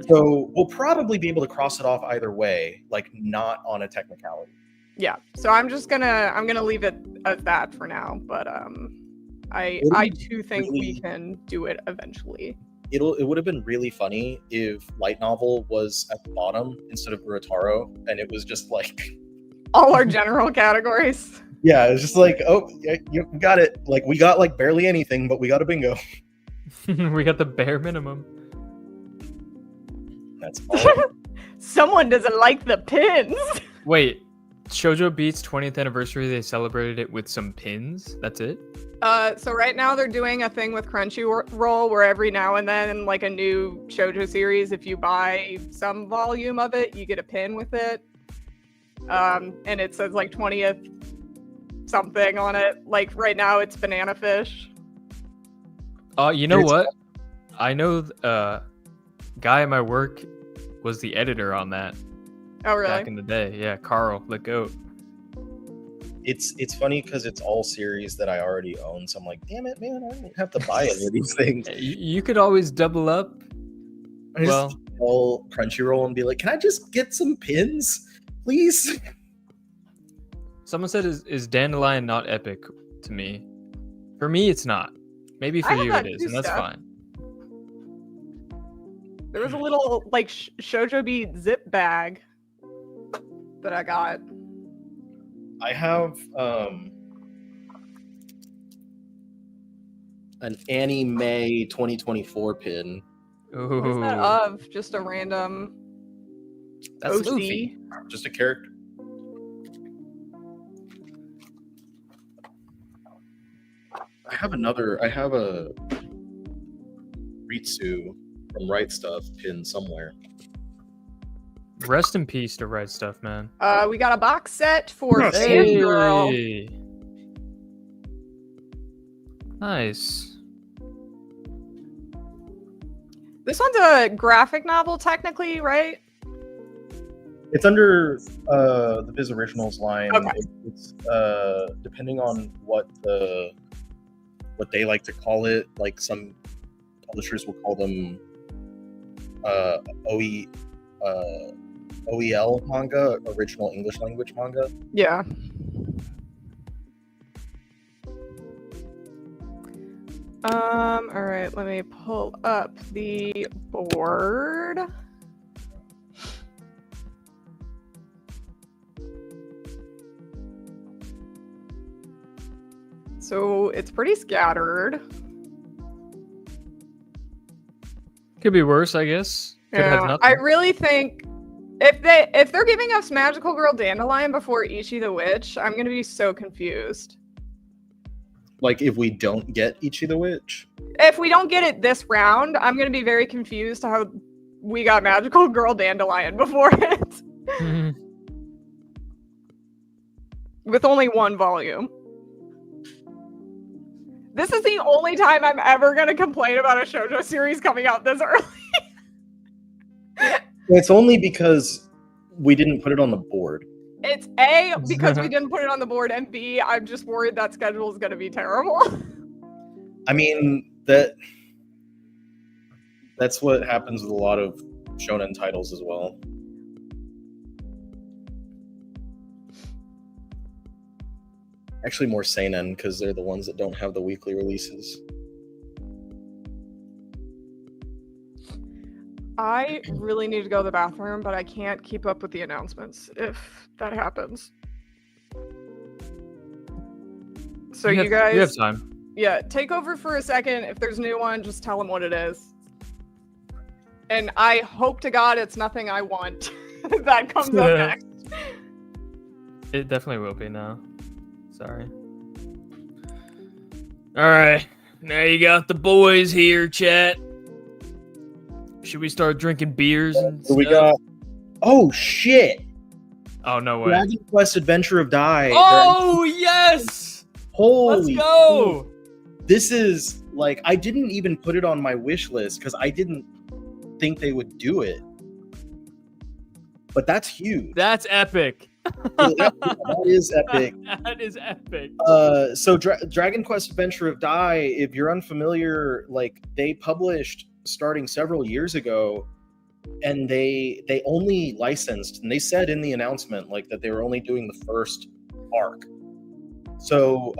So we'll probably be able to cross it off either way, like not on a technicality. Yeah. So I'm gonna leave it at that for now. But I too think we can do it eventually. It would have been really funny if light novel was at the bottom instead of Urotaro, and it was just like, All our general categories. yeah, it's just like, oh, yeah, you got it. Like we got like barely anything, but we got a bingo. We got the bare minimum. That's all. Someone doesn't like the pins. Wait, Shoujo Beat's 20th anniversary, they celebrated it with some pins? That's it? So right now they're doing a thing with Crunchyroll where every now and then, like a new Shoujo series, if you buy some volume of it, you get a pin with it. And it says like 20th something on it. Like right now it's Banana Fish. You know what? I know guy at my work was the editor on that Oh really? back in the day. Yeah, Carl, let go. it's funny because it's all series that I already own, so I'm like, damn it, man, I don't have to buy any of these things. You could always double up. I just call Crunchyroll and be like, can I just get some pins, please? Someone said, is Dandelion not epic to me? For me, it's not. Maybe for you it is, and that's fine. There was a little, like, Shojo Beat zip bag that I got. I have an Annie May 2024 pin. Ooh. What is that of? Just a random That's OC? Luffy. Just a character. I have a Ritsu from Right Stuff pin somewhere. Rest in peace to Right Stuff, man. We got a box set for Hey. Girl. Nice. This one's a graphic novel, technically, right? It's under the Viz Originals line. Okay. It's depending on what they like to call it. Like some publishers will call them OEL manga, original English language manga. Yeah. All right, let me pull up the board. So it's pretty scattered. Could be worse, I guess. Could have Yeah, nothing. I really think if they're giving us Magical Girl Dandelion before Ichi the Witch, I'm gonna be so confused. Like if we don't get Ichi the Witch. If we don't get it this round, I'm gonna be very confused how we got Magical Girl Dandelion before it. Mhm. With only one volume. This is the only time I'm ever gonna complain about a shoujo series coming out this early. It's only because we didn't put it on the board. It's A, because we didn't put it on the board, and B, I'm just worried that schedule is gonna be terrible. I mean, that's what happens with a lot of shonen titles as well. Actually, more seinen because they're the ones that don't have the weekly releases. I really need to go to the bathroom, but I can't keep up with the announcements if that happens. So you guys, you have time. Yeah, take over for a second. If there's a new one, just tell them what it is. And I hope to God it's nothing I want that comes up next. It definitely will be now. Sorry. All right, now you got the boys here, chat. Should we start drinking beers and stuff? We got. Oh shit! Oh no way! Dragon Quest Adventure of Dai. Oh yes! Holy! Let's go! This is like I didn't even put it on my wish list because I didn't think they would do it. But that's huge. That's epic. That is epic. That is epic. So Dragon Quest Adventure of Dai, if you're unfamiliar, like they published starting several years ago, and they only licensed, and they said in the announcement like that they were only doing the first arc. So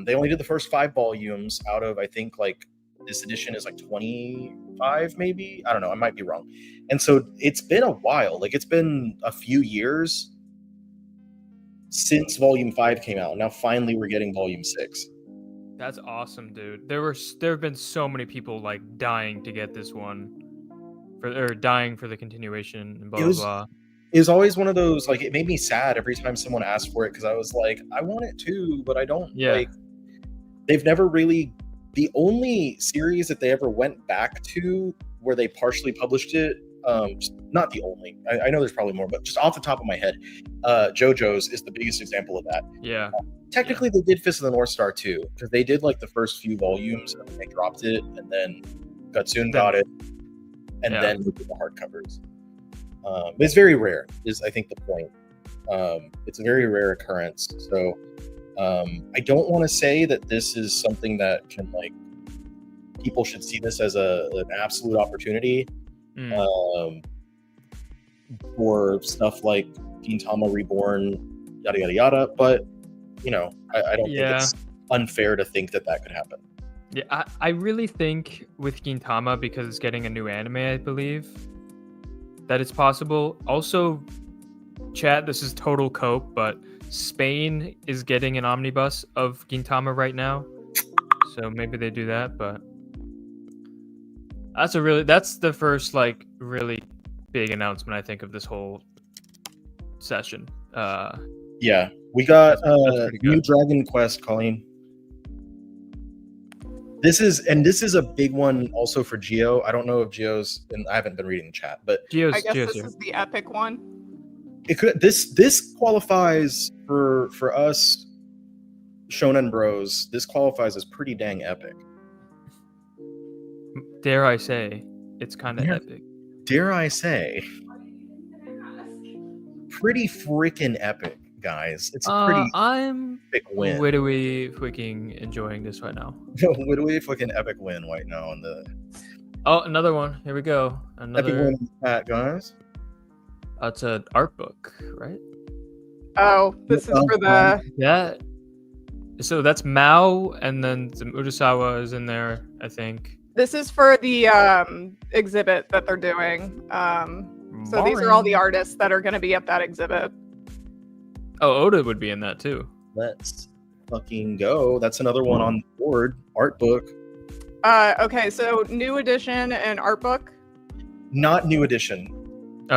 they only did the first 5 volumes out of, I think, like this edition is like 25 maybe, I don't know, I might be wrong. And so it's been a while, like it's been a few years since volume 5 came out. Now finally we're getting volume 6. That's awesome, dude. There have been so many people like dying to get this one, or dying for the continuation and blah blah. It was always one of those, like, it made me sad every time someone asked for it because I was like, I want it too, but I don't. Yeah. Like, they've never really. The only series that they ever went back to where they partially published it, not the only. I know there's probably more, but just off the top of my head, JoJo's is the biggest example of that. Yeah. Technically, they did Fist of the North Star too, because they did like the first few volumes and they dropped it, and then Gutsun got it, and then we did the hardcovers. It's very rare, is I think the point. It's a very rare occurrence. So I don't want to say that this is something that can like people should see this as an absolute opportunity for stuff like Gintama Reborn, yada yada yada. But I don't think it's unfair to think that could happen. Yeah, I really think with Gintama, because it's getting a new anime, I believe, that it's possible. Also, chat, this is total cope, but Spain is getting an omnibus of Gintama right now. So maybe they do that, but that's the first like really big announcement I think of this whole session. Yeah, we got new Dragon Quest, Colleen. This is a big one also for Geo. I don't know if Geo's, and I haven't been reading the chat, but I guess this is the epic one. It could this qualifies for us Shonen Bros. This qualifies as pretty dang epic. Dare I say, it's kind of epic. Dare I say, pretty freaking epic, guys. It's a pretty epic win. Widowy freaking enjoying this right now. Widowy freaking epic win right now in the. Oh, another one. Here we go. Another epic win in the chat, guys. It's an art book, right? Oh, this is for the. So that's Mao, and then some Urasawa is in there, I think. This is for the exhibit that they're doing. So these are all the artists that are going to be at that exhibit. Oh, Oda would be in that too. Let's fucking go. That's another one on the board. Art book. Okay, so new edition and art book. Not new edition.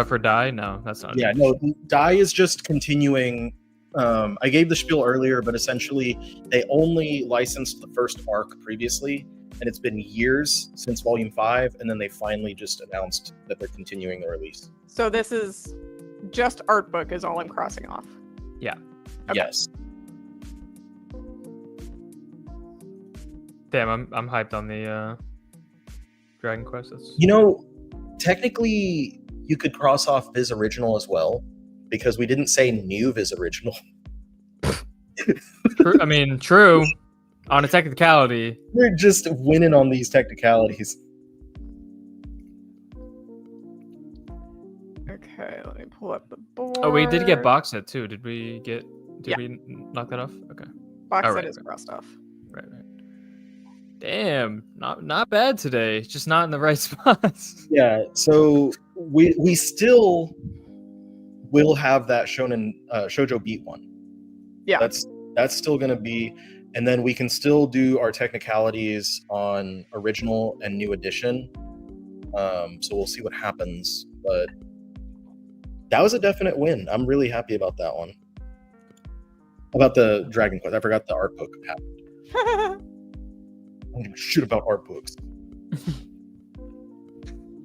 For Dai? No, that's not. Yeah, no. Dai is just continuing. I gave the spiel earlier, but essentially they only licensed the first arc previously, and it's been years since Volume 5, and then they finally just announced that they're continuing the release. So this is just art book is all I'm crossing off. Yeah. Okay. Yes. Damn, I'm hyped on the Dragon Quest. Technically, you could cross off Viz Original as well, because we didn't say new Viz Original. True. I mean, true. On a technicality. We're just winning on these technicalities. Okay, let me pull up the board. Oh, we did get box set too. Did we knock that off? Okay. Box set is crossed off. Right. Damn, not bad today. Just not in the right spots. Yeah, so we still will have that Shojo Beat one. Yeah. That's still gonna be, and then we can still do our technicalities on original and new edition. So we'll see what happens, but that was a definite win. I'm really happy about that one. About the Dragon Quest. I forgot the art book happened. I don't give a shit about art books.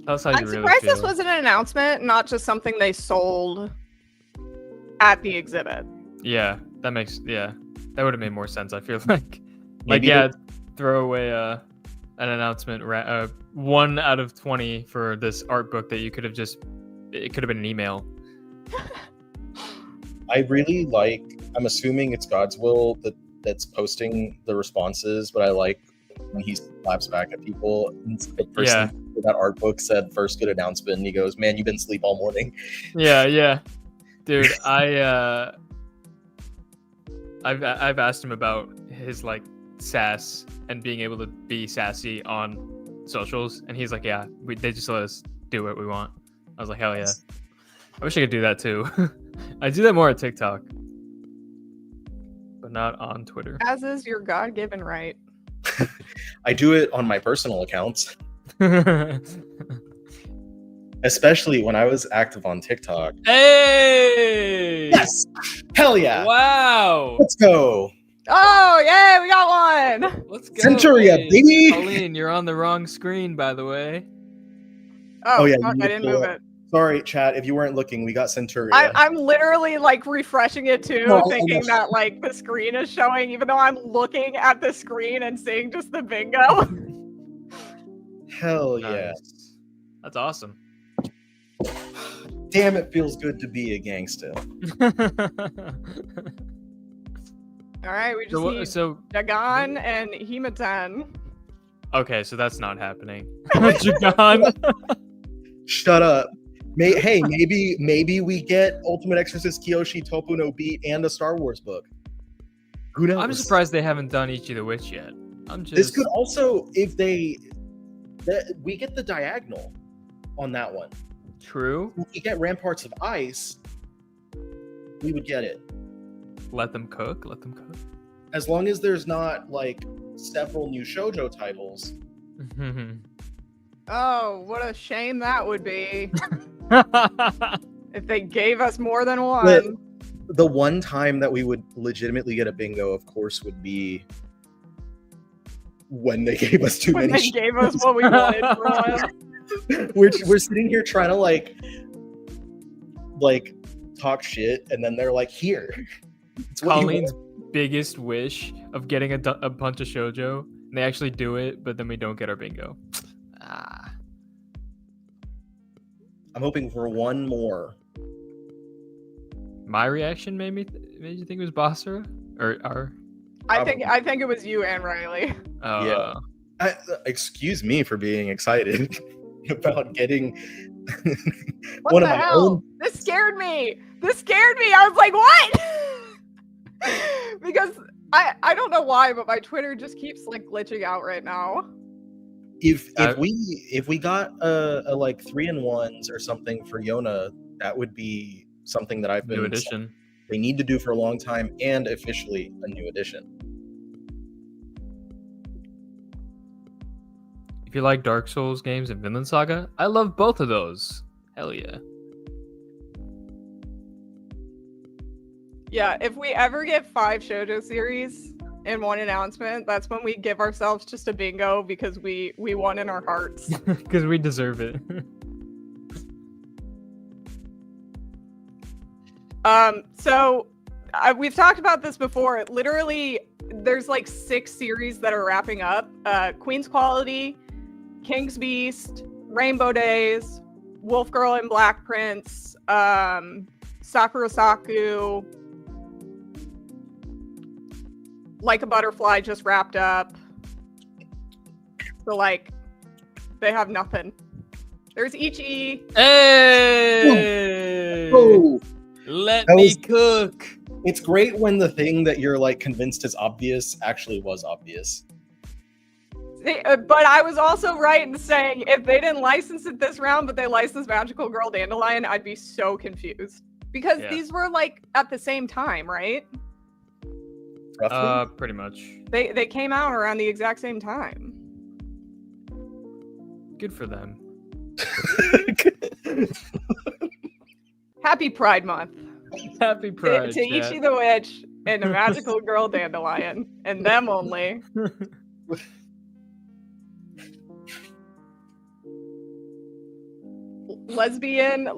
That's how you really surprised feel. This was an announcement, not just something they sold at the exhibit. Yeah, that would have made more sense. I feel like, throw away an announcement. 1 out of 20 for this art book that you could have it could have been an email. I really I'm assuming it's God's will that's posting the responses, but I like when he slaps back at people. The person for that art book said first good announcement, and he goes, "Man, you've been asleep all morning." Yeah, dude. I've asked him about his like sass and being able to be sassy on socials, and he's like, "Yeah, they just let us do what we want." I was like, "Hell yeah!" I wish I could do that too. I do that more on TikTok, but not on Twitter. As is your God-given right. I do it on my personal accounts. Especially when I was active on TikTok. Hey! Yes! Hell yeah! Wow! Let's go! Oh, yay! We got one! Let's go! Centuria, baby! Colleen, you're on the wrong screen, by the way. Oh yeah, fuck, I didn't move it. Sorry, chat. If you weren't looking, we got Centuria. I'm literally like refreshing it too, thinking that like the screen is showing, even though I'm looking at the screen and seeing just the bingo. Hell yeah! That's awesome. Damn, it feels good to be a gangster. All right, we just need Dagon and Himatan. Okay, so that's not happening. Dagon. Shut up. Maybe we get Ultimate Exorcist Kiyoshi Topu no Beat and a Star Wars book. Who knows? I'm surprised they haven't done Ichi the Witch yet. This could also, if we get the diagonal on that one. True. If we get Ramparts of Ice, we would get it. Let them cook. As long as there's not like several new Shojo titles. Oh, what a shame that would be. If they gave us more than one. But the one time that we would legitimately get a bingo, of course, would be when they gave us too many. When they gave us what we wanted for us. We're sitting here trying to like talk shit, and then they're like, "Here." Colleen's biggest wish of getting a bunch of shoujo, and they actually do it, but then we don't get our bingo. I'm hoping for one more. My reaction made you think it was Basara or I think it was you and Riley. Yeah. Excuse me for being excited about getting one of my own. This scared me. I was like, what? Because I don't know why, but my Twitter just keeps like glitching out right now. If we got a like 3-in-1s or something for Yona, that would be something that I've been new edition. They need to do for a long time, and officially a new edition. If you like Dark Souls games and Vinland Saga, I love both of those. Hell yeah. Yeah, if we ever get 5 shoujo series in one announcement, that's when we give ourselves just a bingo because we won in our hearts. Because we deserve it. So we've talked about this before. Literally, there's like 6 series that are wrapping up. Queen's Quality, King's Beast, Rainbow Days, Wolf Girl and Black Prince, Sakura Saku, Like a Butterfly just wrapped up. So like, they have nothing. There's Ichi. Hey! Oh. Let me cook. It's great when the thing that you're like convinced is obvious actually was obvious. But I was also right in saying if they didn't license it this round, but they licensed Magical Girl Dandelion, I'd be so confused. Because these were like at the same time, right? Roughly? Pretty much. They came out around the exact same time. Good for them. Happy Pride Month. Happy Pride. To Ichi the Witch and a Magical Girl Dandelion. And them only. Lesbian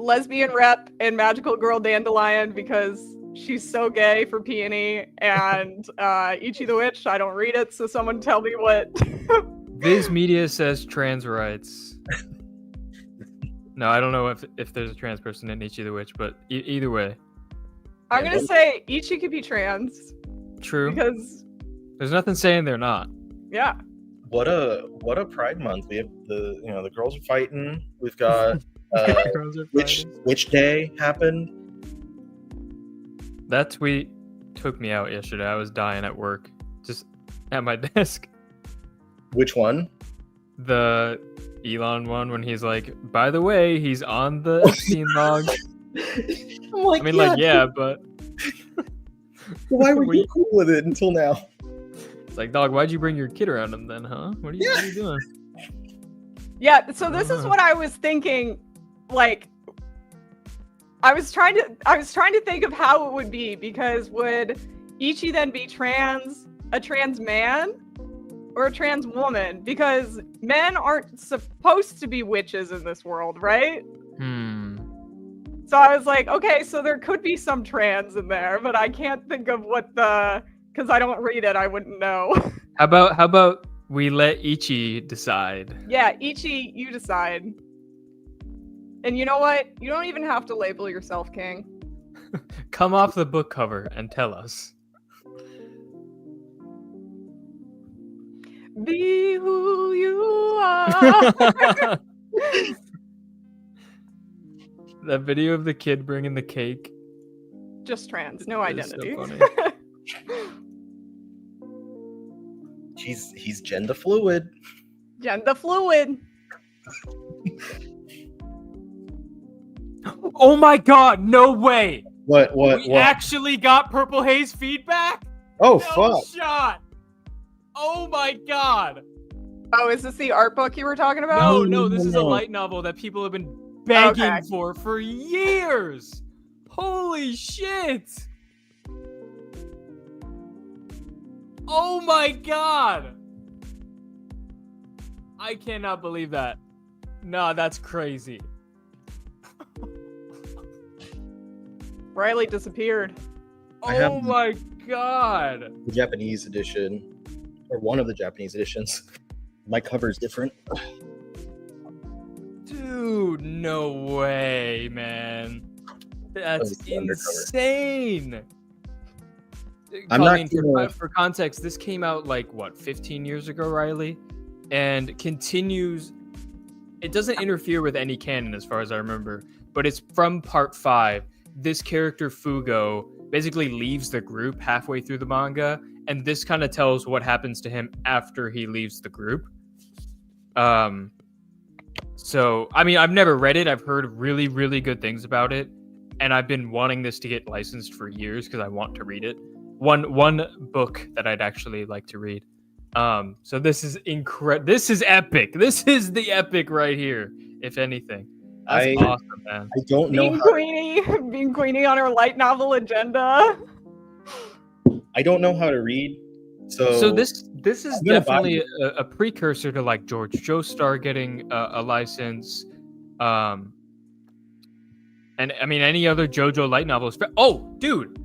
rep and Magical Girl Dandelion because she's so gay for Peony, and Ichi the Witch, I don't read it, so someone tell me what. Viz Media says trans rights. No, I don't know if there's a trans person in Ichi the Witch, but either way. I'm gonna say Ichi could be trans. True. Because there's nothing saying they're not. Yeah. What a Pride Month. We have the girls are fighting. We've got which day happened? That tweet took me out yesterday. I was dying at work, just at my desk. Which one? The Elon one when he's like, by the way, he's on the Epstein log. I'm like, but why were you cool with it until now? It's like, dog, why'd you bring your kid around him then, huh? What are you doing? Yeah, so this is what I was thinking. Like, I was trying to think of how it would be, because would Ichi then be a trans man or a trans woman? Because men aren't supposed to be witches in this world, right? So I was like, okay, so there could be some trans in there, but I can't think of because I don't read it, I wouldn't know. How about we let Ichi decide? Yeah, Ichi, you decide. And you know what? You don't even have to label yourself king. Come off the book cover and tell us. Be who you are. That video of the kid bringing the cake. Just trans, no It is so identity. funny. He's gender fluid. Gender fluid. Oh my god, no way! What? We actually got Purple Haze feedback? Oh, No fuck. shot! Oh my god! Oh, is this the art book you were talking about? No, this is a no. light novel that people have been begging Okay. for years! Holy shit! Oh my god! I cannot believe that. Nah, that's crazy. Riley disappeared. I have- Oh my god! The Japanese edition, or one of the Japanese editions. My cover is different. Dude, no way, man. That's That was the undercover. insane. I'm not Colleen, gonna- for context, this came out like what, 15 years ago, Riley, and continues. It doesn't interfere with any canon, as far as I remember, but it's from part 5. This character Fugo basically leaves the group halfway through the manga, and this kind of tells what happens to him after he leaves the group. So I mean, I've never read it. I've heard really, really good things about it, and I've been wanting this to get licensed for years because I want to read it. One book that I'd actually like to read. So this is incredible. This is epic. This is the epic right here, if anything. That's awesome, man. I don't know Being Queenie on her light novel agenda. I don't know how to read. So this is I'm gonna buy definitely a precursor to like George Joestar getting a license, and I mean any other JoJo light novels. Oh, dude,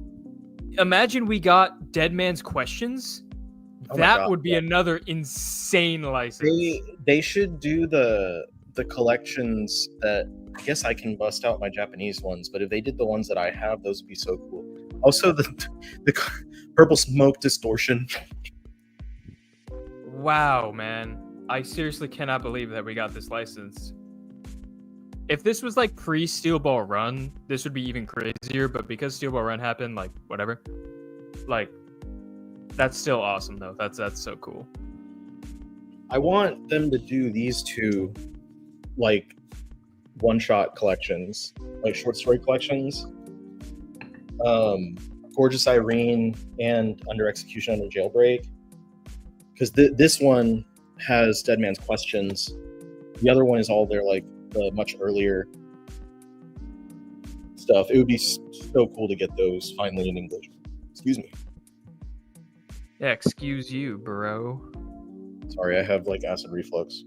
imagine we got Dead Man's Questions. Oh my That God, would be yeah. another insane license. They should do the collections that I guess I can bust out my Japanese ones, but if they did the ones that I have, those would be so cool. Also the Purple Smoke Distortion. Wow, man. I seriously cannot believe that we got this license. If this was like pre-Steel Ball Run, this would be even crazier, but because Steel Ball Run happened, like, whatever. Like, that's still awesome, though. That's so cool. I want them to do these two, like, one-shot collections, like short story collections. Gorgeous Irene and Under Execution Under Jailbreak. Because this one has Dead Man's Questions. The other one is all their, like, the much earlier stuff. It would be so cool to get those finally in English. Excuse me. Yeah, excuse you, bro. Sorry, I have, like, acid reflux.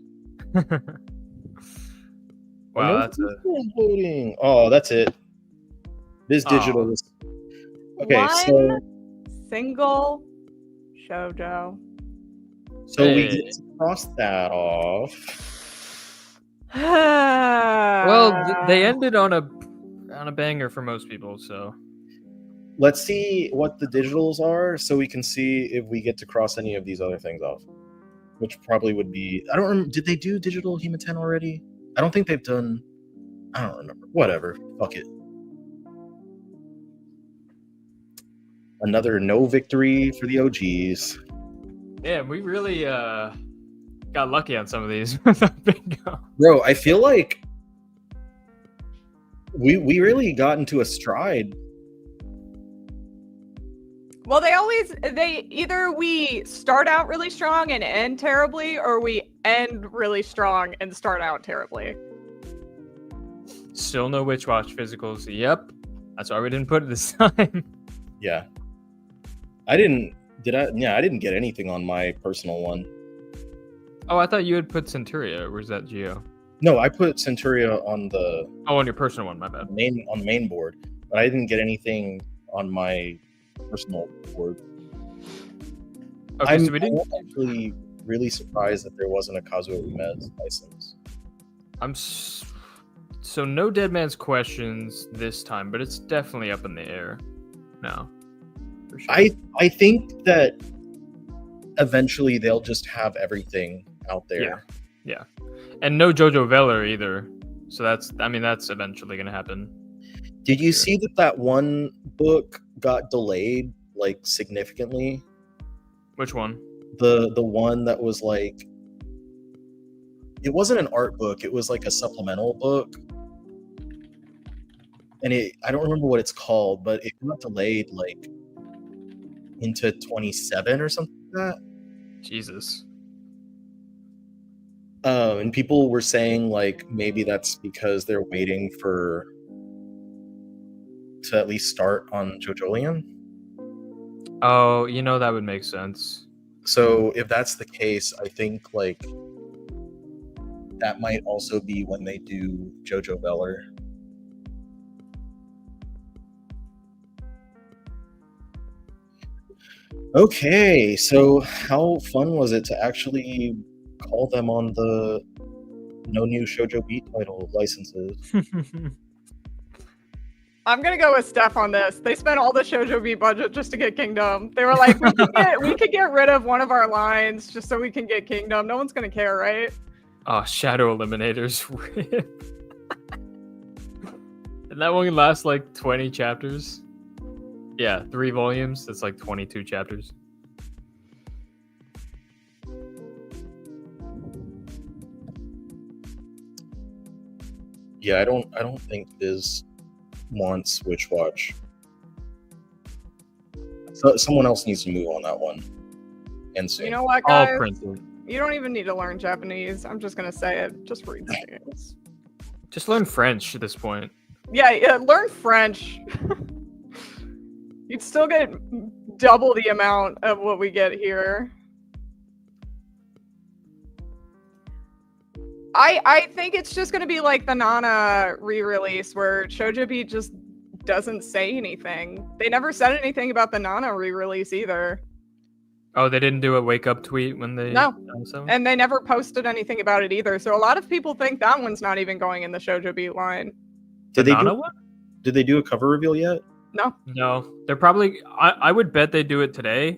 Wow, that's a... Loading. Oh, that's it. This digital Aw. is... Okay, One so single Shojo. we Hey. get to cross that off. Well, they ended on a banger for most people, so... Let's see what the digitals are so we can see if we get to cross any of these other things off. Which probably would be... I don't remember. Did they do digital Hematen already? I don't think they've done... I don't remember. Whatever. Fuck it. Another no victory for the OGs. Yeah, we really got lucky on some of these. Bingo. Bro, I feel like we really got into a stride. Well, they either we start out really strong and end terribly, or we end really strong and start out terribly. Still no Witch Watch physicals. Yep. That's why we didn't put it this time. Yeah. I didn't get anything on my personal one. Oh, I thought you had put Centuria. Or was that Geo? No, I put Centuria on the Oh, on your personal one, my bad. main board, but I didn't get anything on my personal board. Okay, I'm so we didn't... actually really surprised that there wasn't a Kazuo Umez license. So no Dead Man's Questions this time, but it's definitely up in the air now. For sure. I think that eventually they'll just have everything out there. Yeah. And no Jojo Veller either. So that's eventually gonna happen. Did you see that one book got delayed like significantly? Which one? The one that was like, it wasn't an art book, it was like a supplemental book. And I don't remember what it's called, but it got delayed like into 27 or something like that. Jesus. And people were saying like maybe that's because they're waiting to at least start on JoJolion. Oh, that would make sense. So if that's the case, I think like that might also be when they do Jojo Veller. Okay, so how fun was it to actually call them on the no new Shojo Beat title licenses? I'm gonna go with Steph on this. They spent all the Shojo Beat budget just to get Kingdom. They were like, we could get rid of one of our lines just so we can get Kingdom. No one's gonna care, right? Oh, Shadow Eliminators. And that one lasts like 20 chapters. Yeah, 3 volumes. That's like 22 chapters. Yeah, I don't think Biz wants Switch Watch. So someone else needs to move on that one. And soon. You know what, All guys? printed. You don't even need to learn Japanese. I'm just gonna say it. Just read the games. Just learn French at this point. Yeah, learn French. You'd still get double the amount of what we get here. I think it's just going to be like the Nana re-release where Shojo Beat just doesn't say anything. They never said anything about the Nana re-release either. Oh, they didn't do a wake up tweet when they No, announced that one? and they never posted anything about it either. So a lot of people think that one's not even going in the Shojo Beat line. Did they Nana do? one? Did they do a cover reveal yet? No, they're probably. I would bet they do it today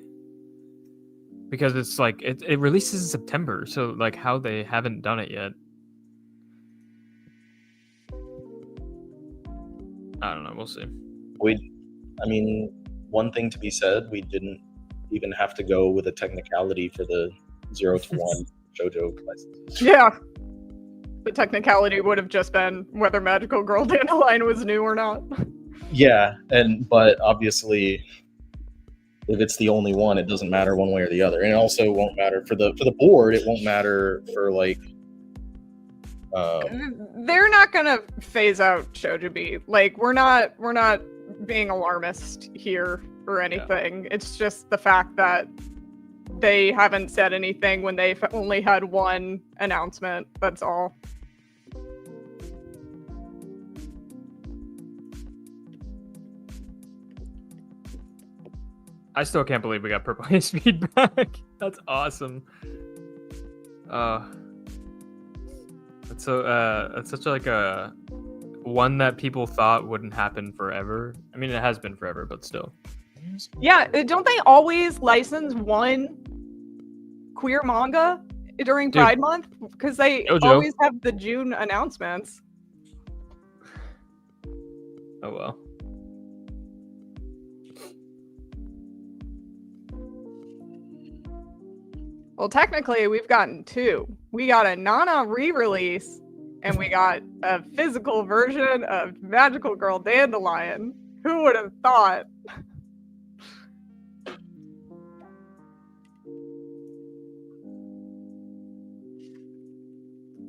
because it's like it releases in September, so like how they haven't done it yet. I don't know. We'll see. I mean, one thing to be said, we didn't even have to go with a technicality for the 0 to 1 Shojo licenses. Yeah. The technicality would have just been whether Magical Girl Dandelion was new or not. Yeah, but obviously, if it's the only one, it doesn't matter one way or the other, and it also won't matter for the board. It won't matter for like. They're not gonna phase out Shojo Beat. Like we're not being alarmist here or anything. Yeah. It's just the fact that they haven't said anything when they've only had one announcement. That's all. I still can't believe we got Purple Haze feedback. That's awesome. That's such like a one that people thought wouldn't happen forever. I mean, it has been forever, but still. Yeah, don't they always license one queer manga during Pride Month? Because they always have the June announcements. Oh well. Well, technically, we've gotten 2. We got a Nana re-release, and we got a physical version of Magical Girl Dandelion. Who would have thought?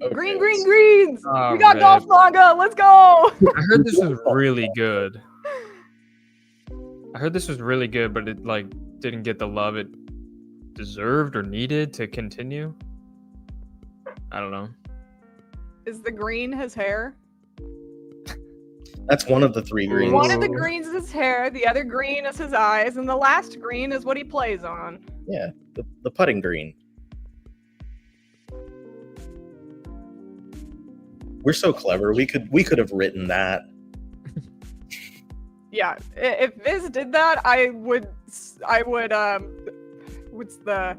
Okay. Greens! Oh, we got golf manga! Let's go! I heard this was really good. But it like didn't get the love it deserved or needed to continue. I don't know. Is the green his hair? That's one of the 3 greens. One of the greens is his hair, the other green is his eyes, and the last green is what he plays on. Yeah, the putting green. We're so clever. We could have written that. Yeah, if Viz did that, I would what's the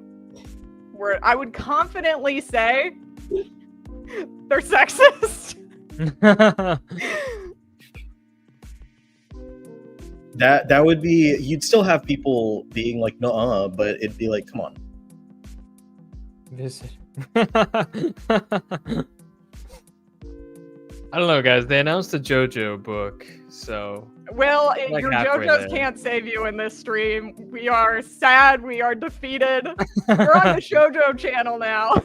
word? I would confidently say they're sexist. That would be, you'd still have people being like, "Nuh-uh," but it'd be like, come on. Visit. I don't know, guys. They announced the JoJo book, so Well, like your halfway JoJo's there. can't save you in this stream. We are sad. We are defeated. We're on the Shojo channel now.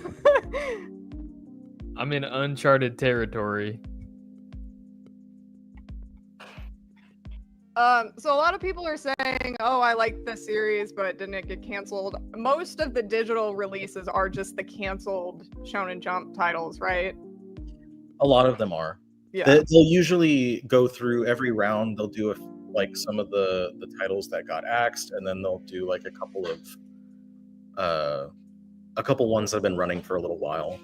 I'm in uncharted territory. So a lot of people are saying, "Oh, I like this series, but didn't it get canceled?" Most of the digital releases are just the canceled Shonen Jump titles, right? A lot of them are. Yeah. They'll usually go through every round. They'll do like some of the titles that got axed, and then they'll do like a couple ones that have been running for a little while.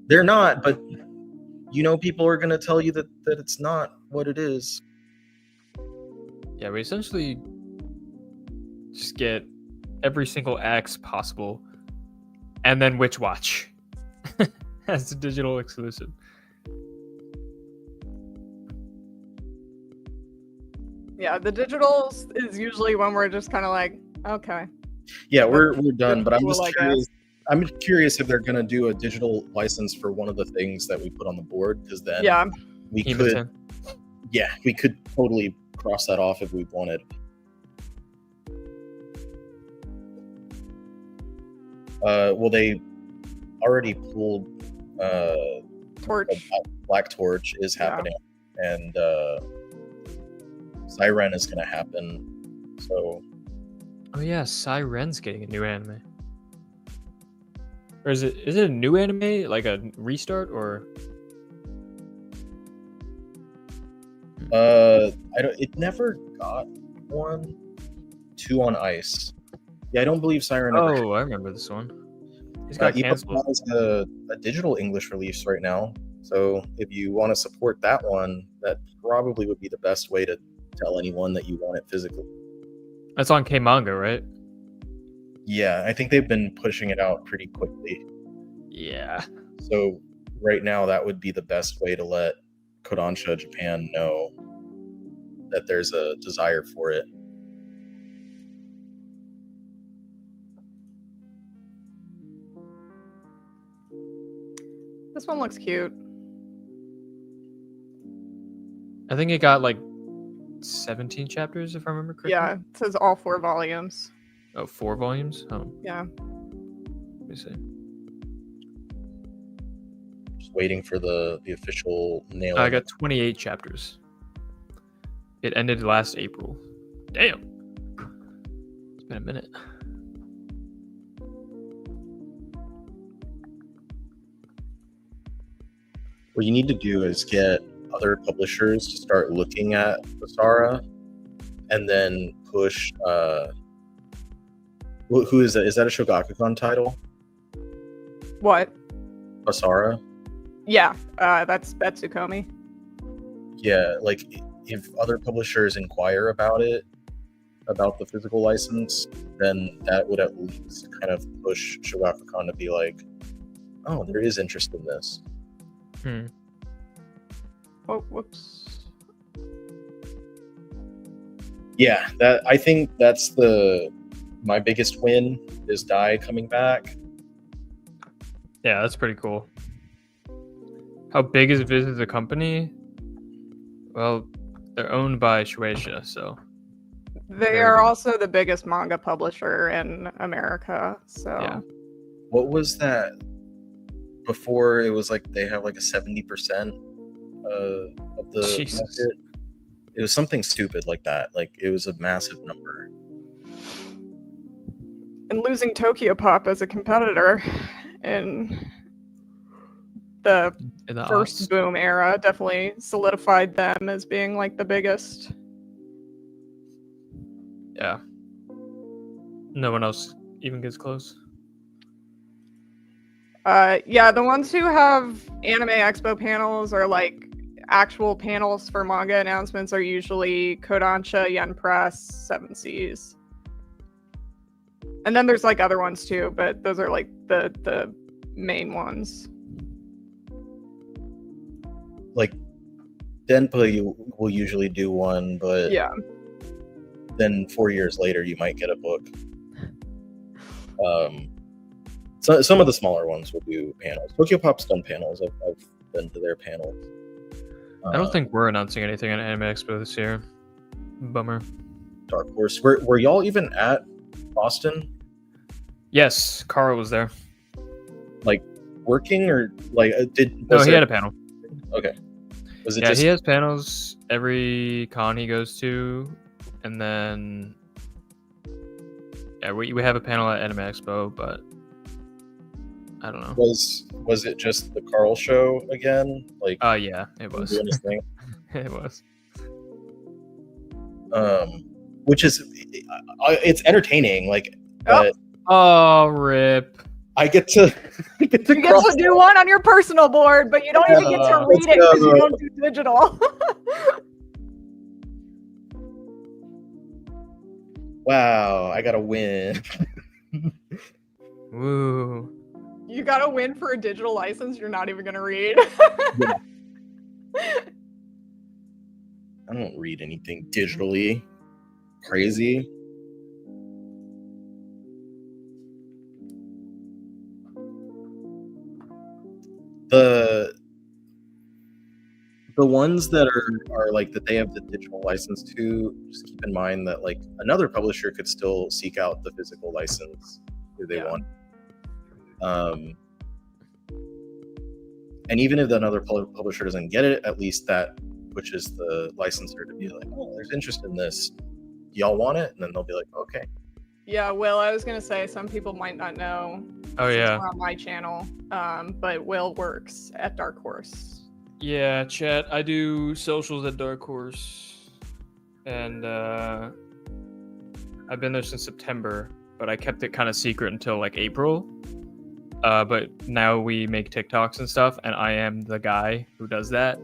They're not, but people are gonna tell you that it's not what it is. Yeah, we essentially just get every single X possible, and then Witch Watch as a digital exclusive. Yeah, the digitals is usually when we're just kind of like, okay. Yeah, we're done, but I'm Cool, just I curious. I'm curious if they're gonna do a digital license for one of the things that we put on the board, because then Yeah. we Hematon. could totally cross that off if we wanted. Well, they already pulled Torch. Black Torch is happening, and Siren is going to happen. So, Oh yeah, Siren's getting a new anime. Or is it a new anime, like a restart, or? it never got one. 2 on Ice. Yeah, I don't believe Siren. Oh, I remember this one. It's got canceled. It's a digital English release right now. So if you want to support that one, that probably would be the best way to tell anyone that you want it physically. That's on K Manga, right? Yeah, I think they've been pushing it out pretty quickly. Yeah. So right now, that would be the best way to let Kodansha Japan know that there's a desire for it. This one looks cute. I think it got like 17 chapters, if I remember correctly. Yeah, it says all 4 volumes. Oh, 4 volumes? Oh, Yeah. let me see. Just waiting for the official nail. I got 28 chapters. It ended last April. Damn. It's been a minute. What you need to do is get other publishers to start looking at Basara, and then push. Who is that? Is that a Shogakukan title? What? Basara? Yeah, that's Betsukomi. Yeah, like if other publishers inquire about it, about the physical license, then that would at least kind of push Shogakukan to be like, oh, there is interest in this. Oh, whoops. Yeah, I think that's my biggest win is Dai coming back. Yeah, that's pretty cool. How big is Viz as a company? Well, they're owned by Shueisha, so. They are also the biggest manga publisher in America, so. Yeah. What was that? Before it was like they have like a 70% of the Jesus. market. It was something stupid like that. Like it was a massive number. And losing Tokyo Pop as a competitor in the In the first aughts. boom era definitely solidified them as being like the biggest. Yeah. No one else even gets close. Yeah, the ones who have Anime Expo panels are like actual panels for manga announcements are usually Kodansha, Yen Press, Seven Seas. And then there's like other ones too, but those are like the main ones. Like Denpa will usually do one, but Yeah. then 4 years later you might get a book. So some of the smaller ones will do panels. Tokyo Pop's done panels. I've been to their panels. I don't think we're announcing anything at Anime Expo this year. Bummer. Dark Horse. Were y'all even at Boston? Yes, Carl was there. Like working or like No, he had a panel. Okay. Was it Yeah, just he has panels every con he goes to, and then yeah, we have a panel at Anime Expo, but I don't know. was it just the Carl show again? Like Yeah, it was. doing his thing? It was. Which is it's entertaining. Like, but Oh, rip. I get to You get to do one on your personal board, but you don't even get to read it because you don't do digital. Wow, I gotta win. Woo. You gotta win for a digital license you're not even gonna read. Yeah. I don't read anything digitally. Crazy. The ones that are like that they have the digital license to, just keep in mind that like another publisher could still seek out the physical license if they want. And even if another publisher doesn't get it, at least that pushes the licensor to be like, oh, there's interest in this. Y'all want it? And then they'll be like, okay. Yeah, Will, I was gonna say some people might not know. Oh yeah. We're on my channel, but Will works at Dark Horse. Yeah, chat. I do socials at Dark Horse, and I've been there since September, but I kept it kind of secret until like April. But now we make TikToks and stuff, and I am the guy who does that.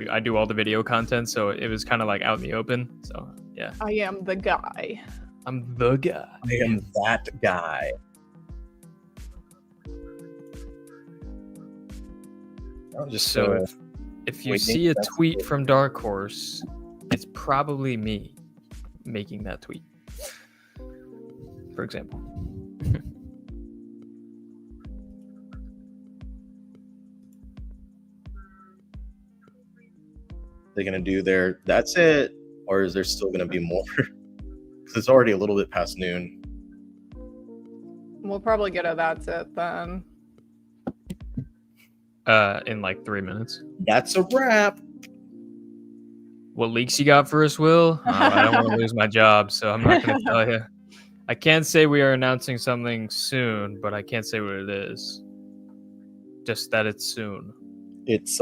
I do all the video content, so it was kind of like out in the open. So yeah. I am the guy. I'm the guy. I am that guy. So if you see a tweet from Dark Horse, it's probably me making that tweet, for example. They're gonna do their that's it, or is there still gonna be more? Because it's already a little bit past noon. We'll probably get a that's it then. In like 3 minutes. That's a wrap. What leaks you got for us, Will? I don't want to lose my job, so I'm not going to tell you. I can't say we are announcing something soon, but I can't say what it is. Just that it's soon. It's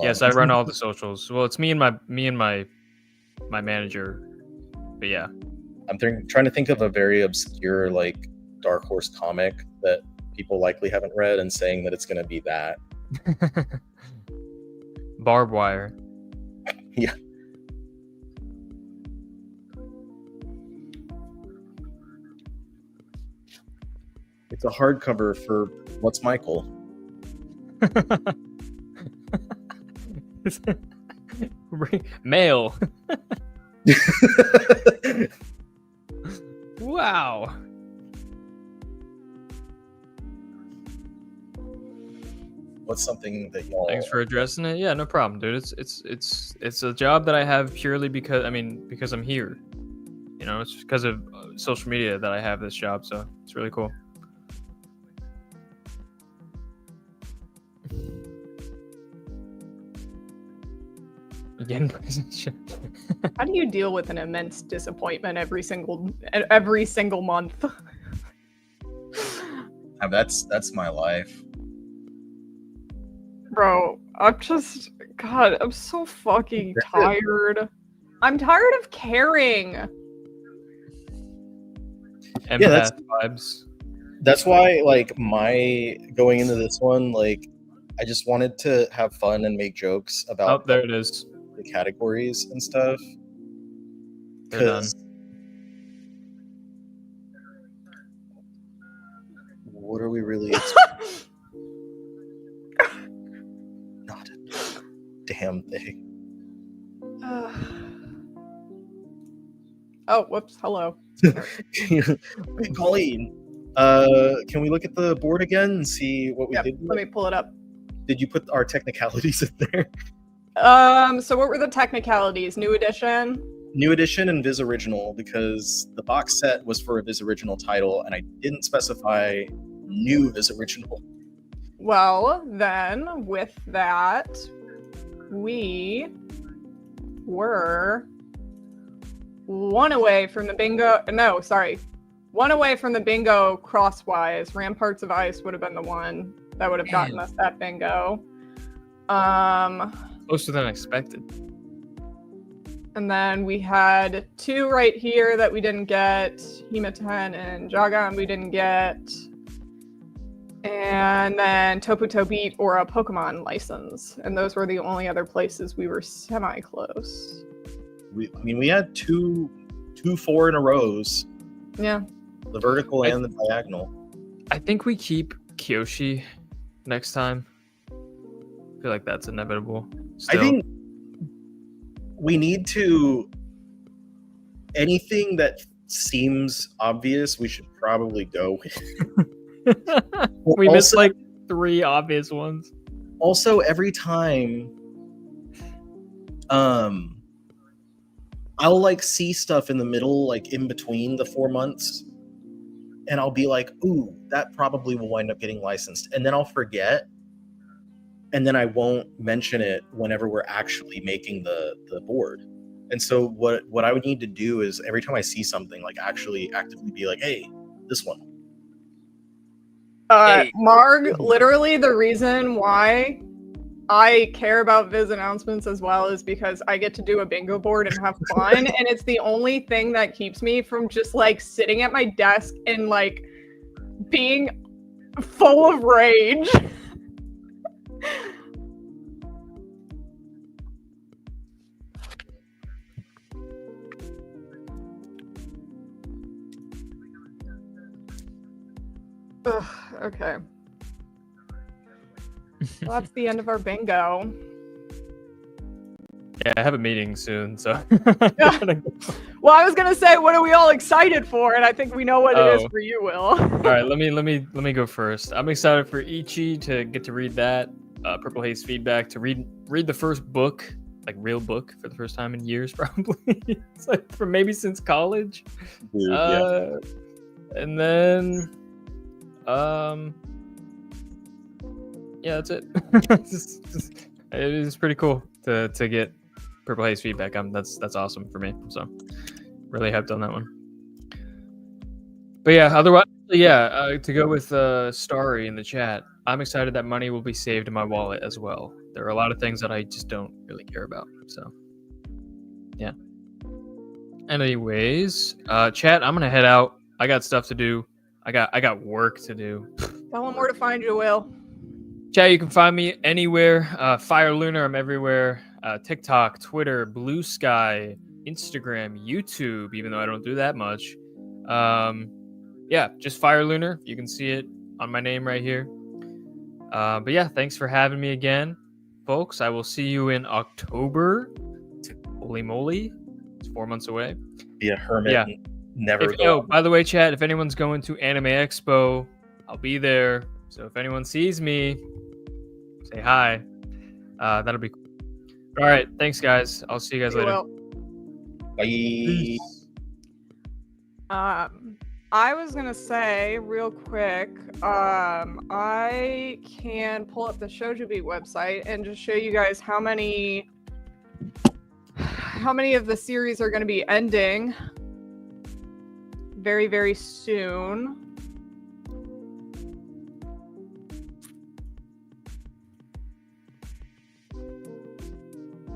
Yes, I run all the socials. Well, it's me and my manager. But yeah, I'm trying to think of a very obscure like Dark Horse comic that people likely haven't read and saying that it's going to be that. Barbed Wire. Yeah. It's a hardcover for What's Michael? Mail. Wow. What's something that y'all... Thanks for addressing it. Yeah, no problem, dude. It's a job that I have purely because I'm here. You know, it's because of social media that I have this job, so it's really cool. Again, how do you deal with an immense disappointment every single month? That's my life. Bro, I'm so fucking tired. I'm tired of caring. Empath vibes. That's why, like, my going into this one, like, I just wanted to have fun and make jokes Oh, about there it is. the categories and stuff. They're done. What are we really not a damn thing. Oh, whoops. Hello. Hey, Colleen, can we look at the board again and see what we Yep, did? let me pull it up. Did you put our technicalities in there? So what were the technicalities? New edition? New edition and Viz original, because the box set was for a Viz original title, and I didn't specify new Viz original. Well, then, with that, we were one away from the bingo. No, sorry. One away from the bingo crosswise. Ramparts of Ice would have been the one that would have gotten us that bingo. Closer than expected. And then we had 2 right here that we didn't get. Himatan and Jagan we didn't get. And then Toputo Beat or a Pokemon license. And those were the only other places we were semi-close. We had two 4 in a rows. Yeah. The vertical and the diagonal. I think we keep Kyoshi next time. I feel like that's inevitable. Still. I think we need to... Anything that seems obvious, we should probably go with. We missed like 3 obvious ones. Also, every time I'll like see stuff in the middle, like in between the 4 months, and I'll be like, ooh, that probably will wind up getting licensed. And then I'll forget, and then I won't mention it whenever we're actually making the board. And so what I would need to do is every time I see something, like actually actively be like, hey, this one. Hey. Marg, literally the reason why I care about Viz announcements as well is because I get to do a bingo board and have fun, and it's the only thing that keeps me from just like sitting at my desk and like being full of rage. Ugh, okay. Well, that's the end of our bingo. Yeah, I have a meeting soon, so. Well, I was gonna say, what are we all excited for? And I think we know what it is for you, Will. All right, let me go first. I'm excited for Ichi to get to read that. Purple Haze Feedback to read the first book, like real book, for the first time in years, probably. It's like for maybe since college. Dude, yeah. And then, yeah, that's it. It is pretty cool to get Purple Haze Feedback. That's awesome for me. So really hyped on that one. But yeah, otherwise, yeah, to go with Starry in the chat, I'm excited that money will be saved in my wallet as well. There are a lot of things that I just don't really care about. So yeah. Anyways, chat, I'm gonna head out. I got stuff to do. I got work to do. Tell them where to find you, Will. Chat, you can find me anywhere. FireLunar, I'm everywhere. TikTok, Twitter, Blue Sky, Instagram, YouTube, even though I don't do that much. Yeah, just FireLunar. You can see it on my name right here. But yeah, thanks for having me again, folks. I will see you in October. Holy moly. It's 4 months away. Be a hermit. Yeah. Never Oh, by the way, chat, if anyone's going to Anime Expo, I'll be there. So if anyone sees me, say hi. That'll be cool. All right. Thanks, guys. I'll see you guys later. Bye. Peace. I was gonna say real quick, I can pull up the Shojo Beat website and just show you guys how many of the series are going to be ending very, very soon.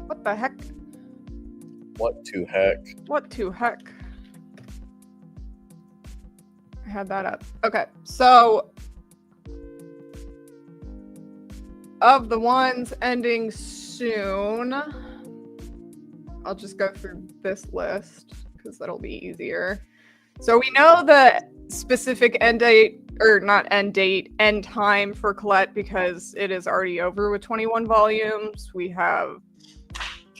What the heck? What to heck? What to heck? had that up. Okay, so of the ones ending soon, I'll just go through this list because that'll be easier. So we know the specific end date, or not end date, end time for Colette because it is already over with 21 volumes. We have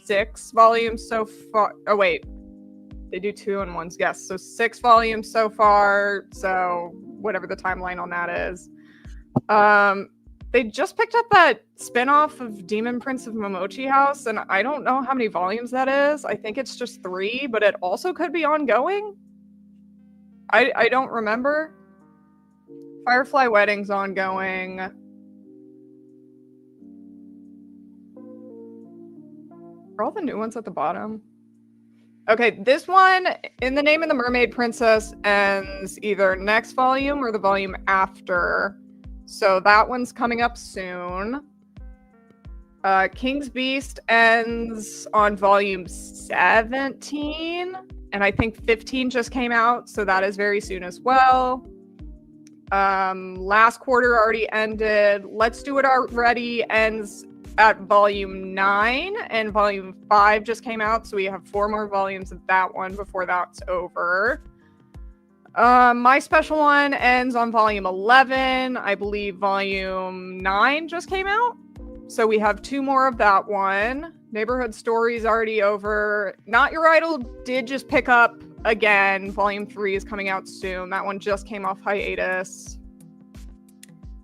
6 volumes so far. Oh, wait. They do 2 and 1s. Yes, so 6 volumes so far. So whatever the timeline on that is. They just picked up that spinoff of Demon Prince of Momochi House, and I don't know how many volumes that is. I think it's just 3, but it also could be ongoing. I don't remember. Firefly Wedding's ongoing. Are all the new ones at the bottom? Okay, this one, In the Name of the Mermaid Princess, ends either next volume or the volume after. So that one's coming up soon. King's Beast ends on volume 17. And I think 15 just came out, so that is very soon as well. Last quarter already ended. Let's Do It Already ends at volume 9, and volume 5 just came out, so we have 4 more volumes of that one before that's over. My Special One ends on volume 11. I believe volume 9 just came out, so we have 2 more of that one. Neighborhood Story's already over. Not Your Idol did just pick up again. Volume 3 is coming out soon. That one just came off hiatus.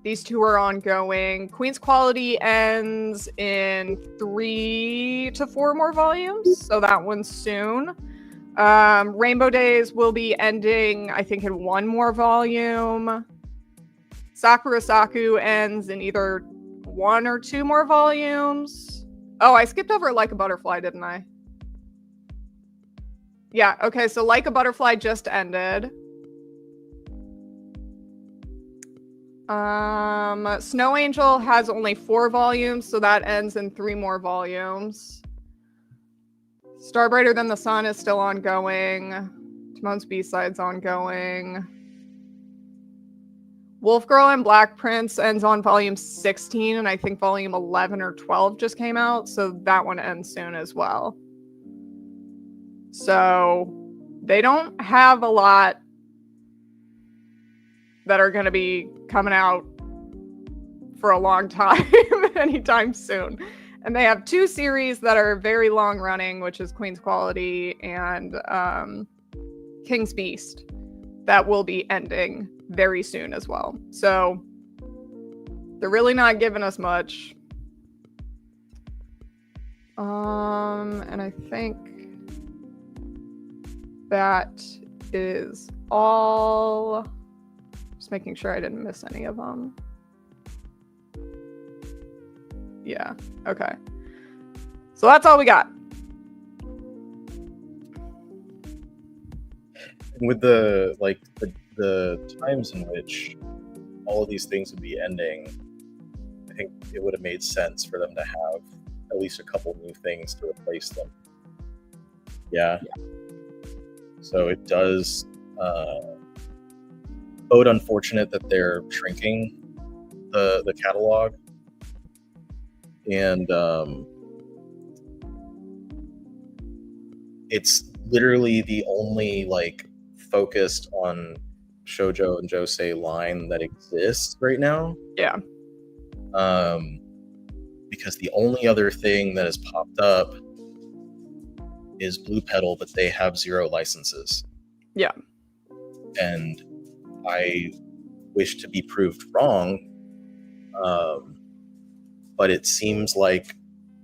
These 2 are ongoing. Queen's Quality ends in 3 to 4 more volumes, so that one's soon. Rainbow Days will be ending, I think, in 1 more volume. Sakura Saku ends in either 1 or 2 more volumes. Oh, I skipped over Like a Butterfly, didn't I? Yeah, okay, so Like a Butterfly just ended. Snow Angel has only 4 volumes, so that ends in 3 more volumes. Star Brighter Than the Sun is still ongoing. Timon's B-Side's ongoing. Wolf Girl and Black Prince ends on volume 16, and I think volume 11 or 12 just came out, so that one ends soon as well. So they don't have a lot that are going to be coming out for a long time anytime soon. And they have 2 series that are very long running, which is Queen's Quality and King's Beast, that will be ending very soon as well. So they're really not giving us much. And I think that is all. Just making sure I didn't miss any of them. Yeah, okay. So that's all we got. With the times in which all of these things would be ending, I think it would have made sense for them to have at least a couple new things to replace them. Yeah. So it does bode unfortunate that they're shrinking the catalog, and it's literally the only focused on shoujo and josei line that exists right now. Yeah. Because the only other thing that has popped up is Blue Petal, but they have 0 licenses. Yeah. And I wish to be proved wrong, but it seems like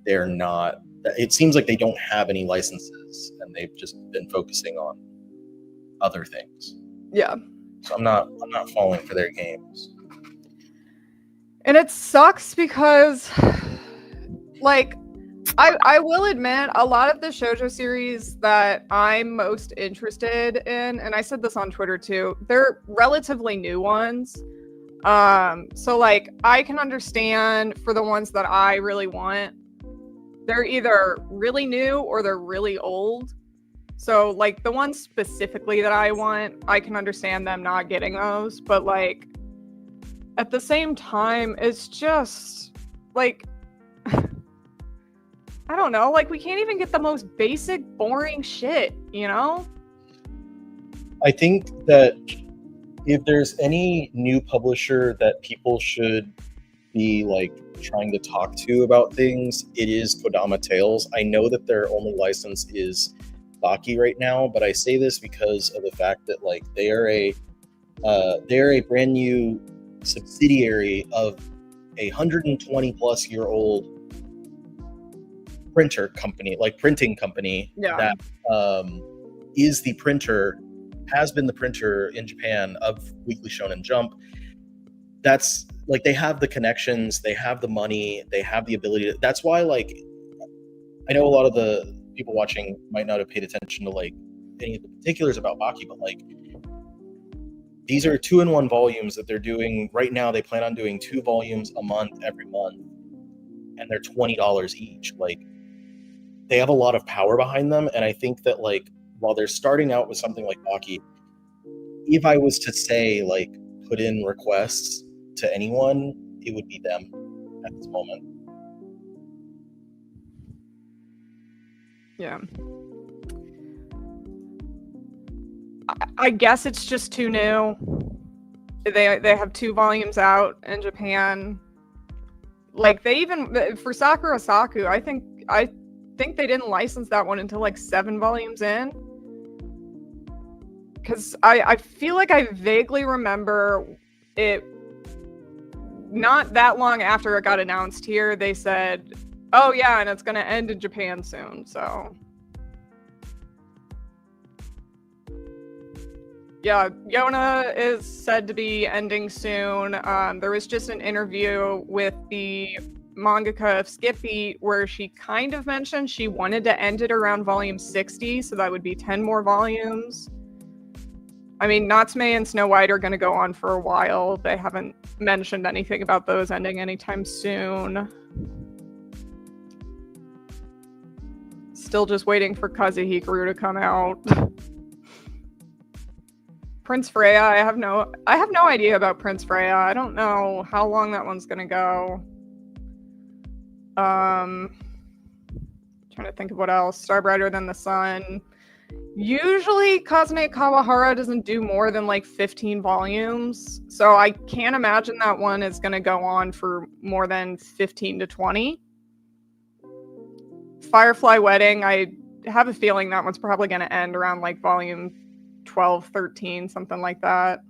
they're not. It seems like they don't have any licenses, and they've just been focusing on other things. Yeah. So I'm not falling for their games. And it sucks because, I will admit, a lot of the shoujo series that I'm most interested in, and I said this on Twitter too, they're relatively new ones. So I can understand for the ones that I really want, they're either really new or they're really old. So, like, the ones specifically that I want, I can understand them not getting those, but, like, at the same time, it's just, like, I don't know, like, we can't even get the most basic, boring shit, you know? I think that if there's any new publisher that people should be like trying to talk to about things, it is Kodama Tales. I know that their only license is Baki right now, but I say this because of the fact that like they're a brand new subsidiary of a 120 plus year old printing company Yeah. that is the printer, has been the printer in Japan of Weekly Shonen Jump. That's like, they have the connections, they have the money, they have the ability to, that's why, like, I know a lot of the people watching might not have paid attention to like any of the particulars about Baki, but like, these are 2-in-1 volumes that they're doing right now. They plan on doing 2 volumes a month every month, and they're $20 each. Like, they have a lot of power behind them, and I think that like, while they're starting out with something like Baki, if I was to say like put in requests to anyone, it would be them at this moment. Yeah. I guess it's just too new. They have 2 volumes out in Japan. Like, they even, for Sakura Saku, I think they didn't license that one until like 7 volumes in. Because I feel like I vaguely remember it, not that long after it got announced here, they said, oh yeah, and it's going to end in Japan soon, so. Yeah, Yona is said to be ending soon. There was just an interview with the mangaka of Skip Beat where she kind of mentioned she wanted to end it around volume 60, so that would be 10 more volumes. I mean, Natsume and Snow White are going to go on for a while. They haven't mentioned anything about those ending anytime soon. Still just waiting for Kazuhikaru to come out. Prince Freya, I have no idea about Prince Freya. I don't know how long that one's gonna go. Trying to think of what else. Star Brighter Than the Sun. Usually Kazune Kawahara doesn't do more than like 15 volumes, so I can't imagine that one is gonna go on for more than 15 to 20. Firefly Wedding, I have a feeling that one's probably gonna end around like volume 12, 13, something like that.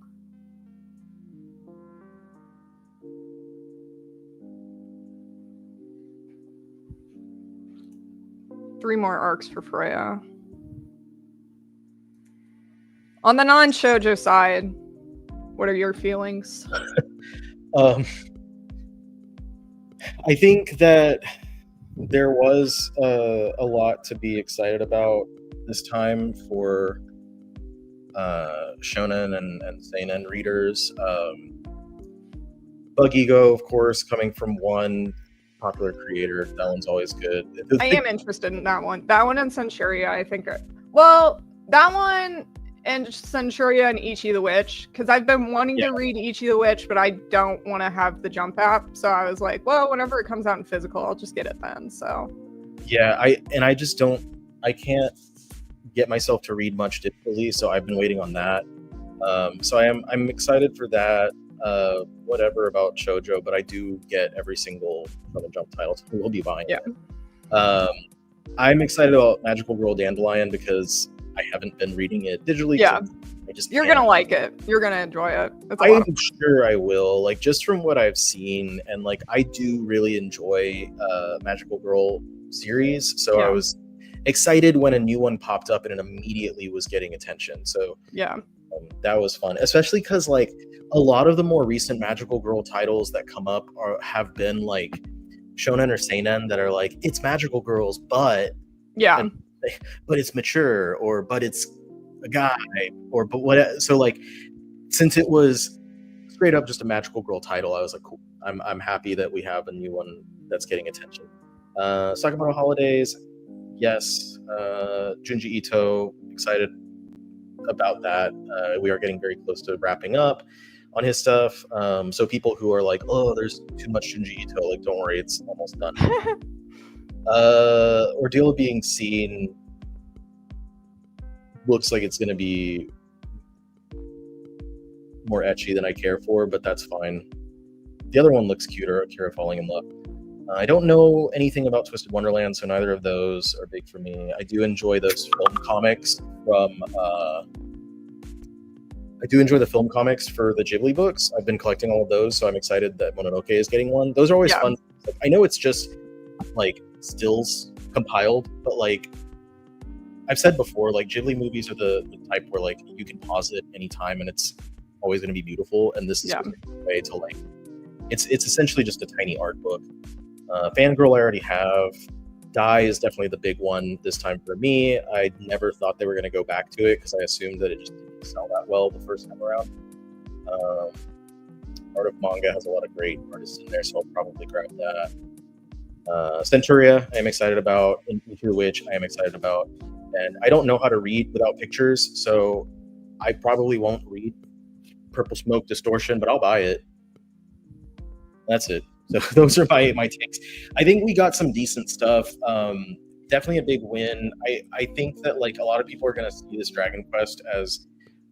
Three more arcs for Freya. On the non-shoujo side, what are your feelings? I think that there was a lot to be excited about this time for shonen and seinen readers. Bug Ego, of course, coming from one popular creator, that one's always good. I am interested in that one. That one and Centuria, I think. Well, that one and Centuria and Ichi the Witch, because I've been wanting to read Ichi the Witch, but I don't want to have the Jump app. So I was like, well, whenever it comes out in physical, I'll just get it then. So yeah, I can't get myself to read much digitally, so I've been waiting on that. So I'm excited for that. Whatever about Shojo, but I do get every single Shonen Jump title, so we'll be buying it. I'm excited about Magical Girl Dandelion because I haven't been reading it digitally. Yeah, so you're gonna like it. You're gonna enjoy it. I'm sure I will. Like, just from what I've seen, and like, I do really enjoy Magical Girl series, so I was excited when a new one popped up and it immediately was getting attention. So that was fun, especially because like a lot of the more recent Magical Girl titles that come up have been like shonen or seinen that are like, it's Magical Girls, but but it's mature, or but it's a guy, or but what. So like, since it was straight up just a Magical Girl title, I was like, cool. I'm happy that we have a new one that's getting attention. Sakamoto Holidays, yes. Junji Ito, excited about that. We are getting very close to wrapping up on his stuff. So people who are like, oh, there's too much Junji Ito, like, don't worry, it's almost done. Ordeal of Being Seen looks like it's going to be more ecchi than I care for, but that's fine. The other one looks cuter, Akira Falling in Love. I don't know anything about Twisted Wonderland, so neither of those are big for me. I do enjoy those film comics from... I do enjoy the film comics for the Ghibli books. I've been collecting all of those, so I'm excited that Mononoke is getting one. Those are always fun. Like, I know it's just like stills compiled, but like I've said before, like Ghibli movies are the type where like you can pause it anytime and it's always going to be beautiful. And this is a way to like it's essentially just a tiny art book. Fangirl I already have. Die is definitely the big one this time for me. I never thought they were going to go back to it because I assumed that it just didn't sell that well the first time around. Art of Manga has a lot of great artists in there, so I'll probably grab that. Centuria, I am excited about. Into the Witch, I am excited about. And I don't know how to read without pictures, so I probably won't read Purple Smoke Distortion, but I'll buy it. That's it. So those are my takes. I think we got some decent stuff. Definitely a big win. I think that like a lot of people are going to see this Dragon Quest as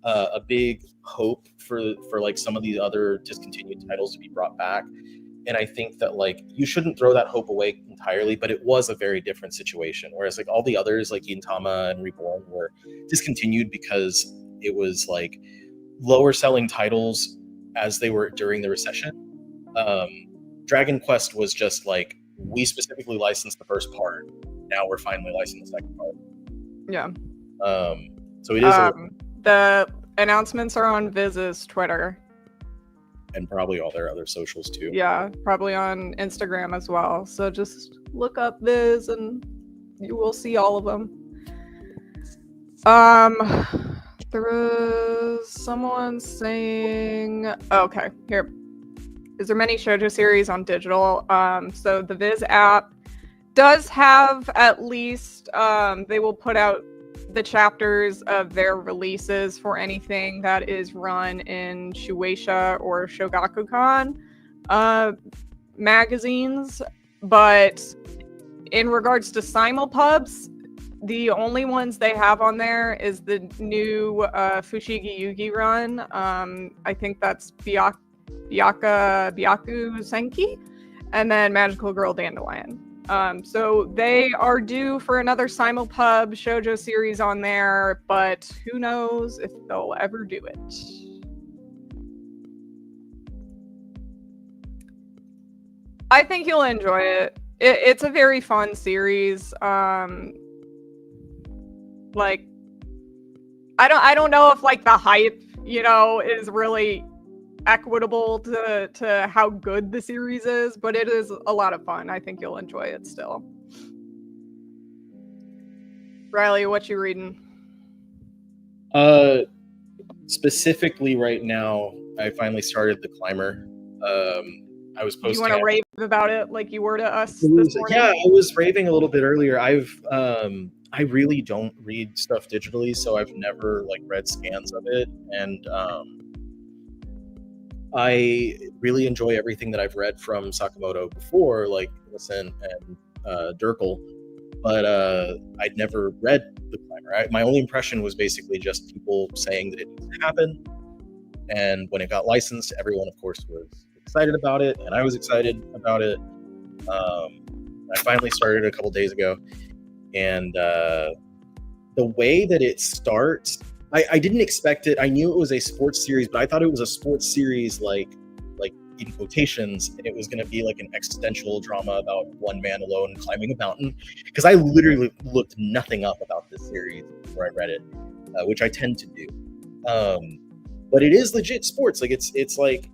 a big hope for like some of these other discontinued titles to be brought back. And I think that like you shouldn't throw that hope away entirely, but it was a very different situation. Whereas like all the others like Gintama and Reborn were discontinued because it was like lower selling titles as they were during the recession. Dragon Quest was just like, we specifically licensed the first part. Now we're finally licensing the second part. Yeah. So it is. The announcements are on Viz's Twitter. And probably all their other socials too. Yeah, probably on Instagram as well. So just look up Viz and you will see all of them. There was someone saying, okay, here. Is there many shoujo series on digital? So the Viz app does have at least, they will put out the chapters of their releases for anything that is run in Shueisha or Shogakukan magazines. But in regards to simulpubs, the only ones they have on there is the new Fushigi Yugi run. I think that's Byaku Senki, and then Magical Girl Dandelion. So they are due for another simulpub shoujo series on there, but who knows if they'll ever do it. I think you'll enjoy it. It's a very fun series. Like, I don't know if like the hype, is really equitable to how good the series is, but it is a lot of fun. I think you'll enjoy it still. Riley, what you reading? Specifically right now, I finally started The Climber. I was posting. You want to rave about it like you were to us this morning? Yeah, I was raving a little bit earlier. I really don't read stuff digitally, so I've never like read scans of it, and I really enjoy everything that I've read from Sakamoto before, like Listen and Durkle, but I'd never read The Climber. My only impression was basically just people saying that it needs to happen, and when it got licensed, everyone, of course, was excited about it, and I was excited about it. I finally started a couple days ago, and the way that it starts, I didn't expect it. I knew it was a sports series, but I thought it was a sports series like in quotations, and it was going to be like an existential drama about one man alone climbing a mountain, because I literally looked nothing up about this series before I read it, which I tend to do. But it is legit sports. Like it's like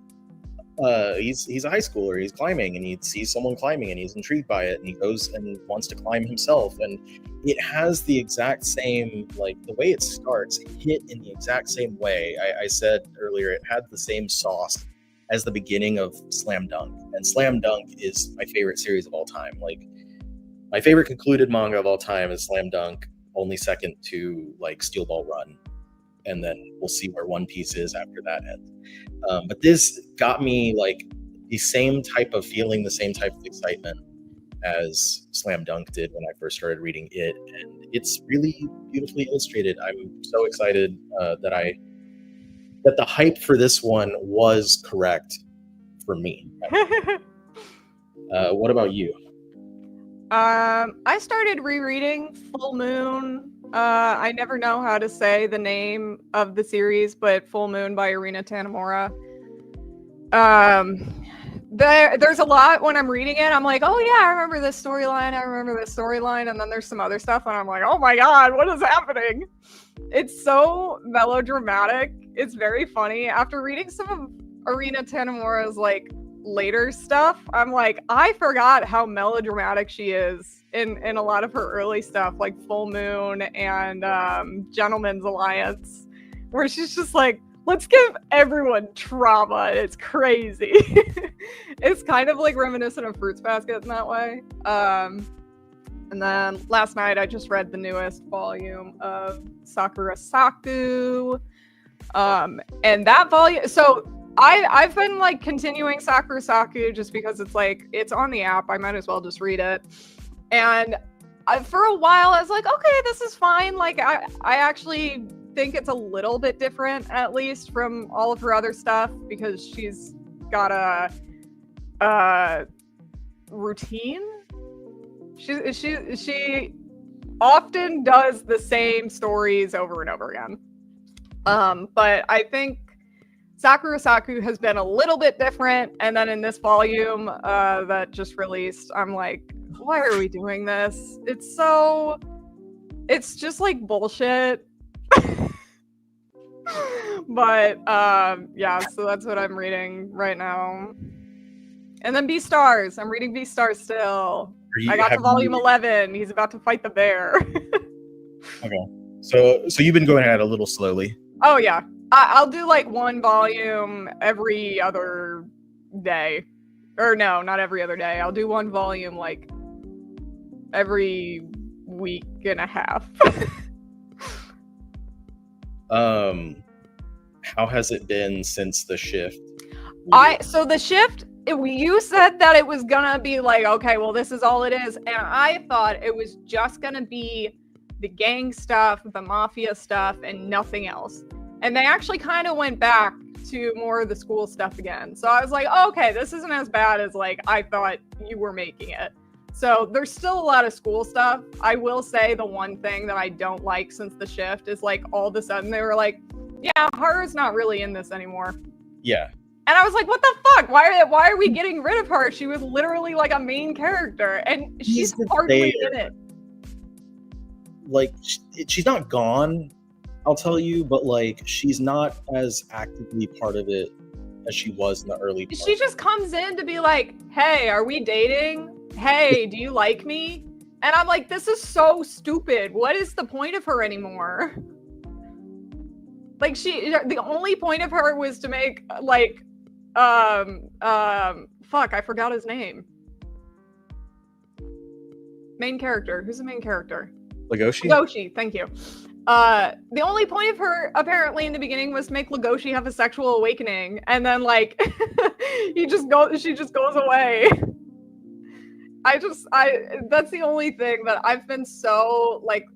he's a high schooler, he's climbing, and he sees someone climbing and he's intrigued by it, and he goes and wants to climb himself, and it has the exact same, like the way it starts, it hit in the exact same way. I said earlier, it had the same sauce as the beginning of Slam Dunk, and Slam Dunk is my favorite series of all time. Like My favorite concluded manga of all time is Slam Dunk, only second to like Steel Ball Run, and then we'll see where One Piece is after that ends. But this got me like the same type of feeling, the same type of excitement as Slam Dunk did when I first started reading it, and it's really beautifully illustrated. I'm so excited that the hype for this one was correct for me. What about you? I started rereading Full Moon. I never know how to say the name of the series, but Full Moon by Irina Tanimura. There's a lot when I'm reading it. I'm like, oh yeah, I remember this storyline. And then there's some other stuff, and I'm like, oh my god, what is happening? It's so melodramatic. It's very funny. After reading some of Irina Tanimura's like later stuff, I'm like, I forgot how melodramatic she is in a lot of her early stuff, like Full Moon and Gentleman's Alliance, where she's just like, let's give everyone trauma. It's crazy. It's kind of like reminiscent of Fruits Basket in that way. And then last night I just read the newest volume of Sakura Saku. And that volume, so I've been like continuing Sakura Saku just because it's like, it's on the app. I might as well just read it. And for a while I was like, okay, this is fine. Like I actually think it's a little bit different, at least from all of her other stuff, because she's got a routine. She often does the same stories over and over again. But I think Sakura Saku has been a little bit different, and then in this volume that just released, I'm like, why are we doing this? It's just like bullshit. But yeah, so that's what I'm reading right now. And then Beastars. I'm reading Beastars still. I got to volume 11. He's about to fight the bear. Okay. So you've been going at it a little slowly. Oh yeah. I'll do like one volume every other day. Or no, not every other day. I'll do one volume like every week and a half. How has it been since the shift? So the shift, you said that it was gonna be like, okay, well, this is all it is. And I thought it was just gonna be the gang stuff, the mafia stuff, and nothing else. And they actually kind of went back to more of the school stuff again. So I was like, oh, okay, this isn't as bad as like I thought you were making it. So there's still a lot of school stuff. I will say the one thing that I don't like since the shift is like all of a sudden they were like, yeah, Haru's not really in this anymore. Yeah. And I was like, what the fuck? Why are we getting rid of her? She was literally like a main character, and she's hardly in it. Like, she's not gone, I'll tell you, but like, she's not as actively part of it as she was in the early part. She just comes in to be like, hey, are we dating? Hey, do you like me? And I'm like, this is so stupid. What is the point of her anymore? Like, the only point of her was to make like fuck, I forgot his name. Main character. Who's the main character? Legoshi, thank you. The only point of her apparently in the beginning was to make Legoshi have a sexual awakening, and then like she just goes away. That's the only thing that I've been so like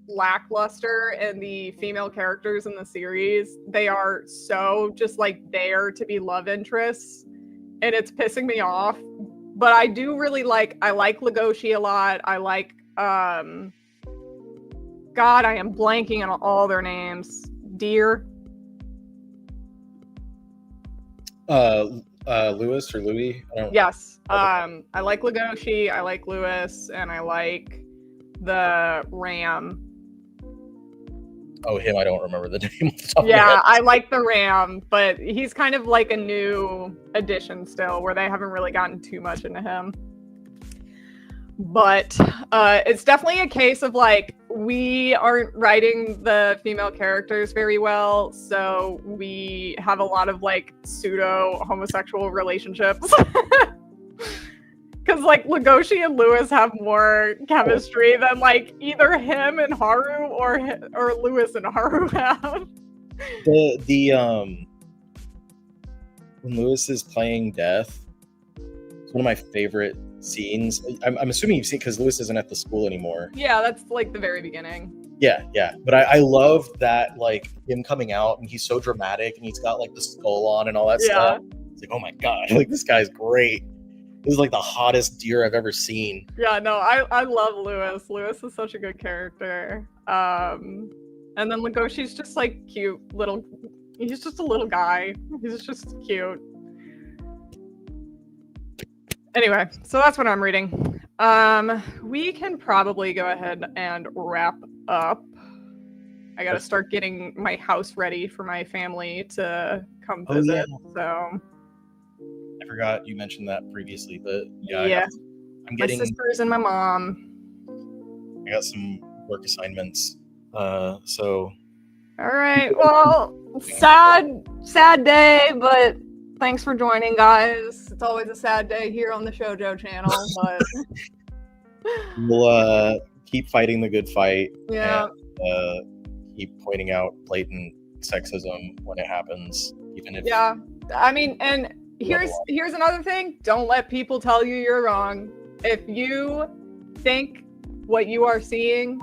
lackluster in the female characters in the series. They are so just like there to be love interests, and it's pissing me off. But I do really I like Legoshi a lot. I like God, I am blanking on all their names. Dear. Lewis or Louis? Yes. I like Legoshi, I like Lewis, and I like the Ram. Oh, him, I don't remember the name. Yeah, I like the Ram, but he's kind of like a new addition still, where they haven't really gotten too much into him. But it's definitely a case of like, we aren't writing the female characters very well, so we have a lot of like pseudo homosexual relationships. Because Because like Legoshi and Lewis have more chemistry than like either him and Haru or Lewis and Haru have. The when Lewis is playing Death, it's one of my favorite scenes. I'm assuming you've seen because Lewis isn't at the school anymore. Yeah, that's like the very beginning. Yeah. But I love that, like him coming out and he's so dramatic and he's got like the skull on and all that stuff. It's like, oh my god, like this guy's great. This is like the hottest deer I've ever seen. Yeah, no, I love Lewis. Lewis is such a good character. And then Legoshi's just like cute little. He's just a little guy. He's just cute. Anyway, so that's what I'm reading. We can probably go ahead and wrap up. I gotta start getting my house ready for my family to come visit. So I forgot you mentioned that previously, but yeah. I'm my getting sisters and my mom. I got some work assignments. So All right. Well, sad day, but thanks for joining, guys. It's always a sad day here on the Shojo channel, but we'll keep fighting the good fight. Yeah. And, keep pointing out blatant sexism when it happens, even if. Yeah. I mean, and here's another thing. Don't let people tell you you're wrong. If you think what you are seeing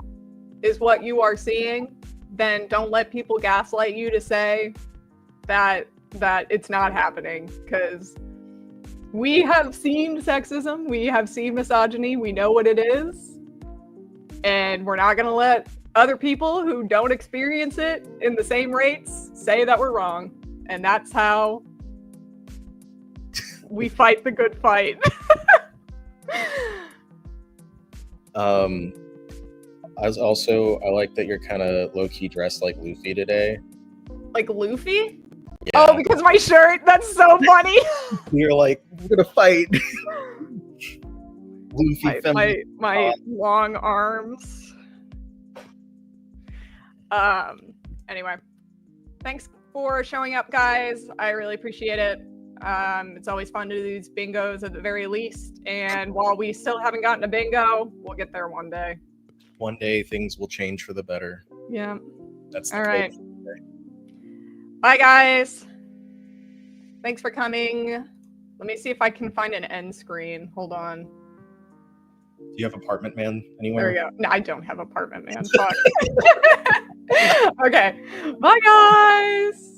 is what you are seeing, then don't let people gaslight you to say that it's not happening, because we have seen sexism, we have seen misogyny, we know what it is, and we're not going to let other people who don't experience it in the same rates say that we're wrong. And that's how we fight the good fight. I like that you're kind of low-key dressed like Luffy today. Like Luffy? Yeah. Oh, because my shirt? That's so funny. You're like, we're gonna fight. Luffy, my long arms. Anyway, thanks for showing up, guys. I really appreciate it. It's always fun to do these bingos at the very least. And while we still haven't gotten a bingo, we'll get there one day. One day things will change for the better. Yeah. That's all right. Bye, guys. Thanks for coming. Let me see if I can find an end screen. Hold on. Do you have Apartment Man anywhere? There we go. No, I don't have Apartment Man. Fuck. Okay. Bye, guys.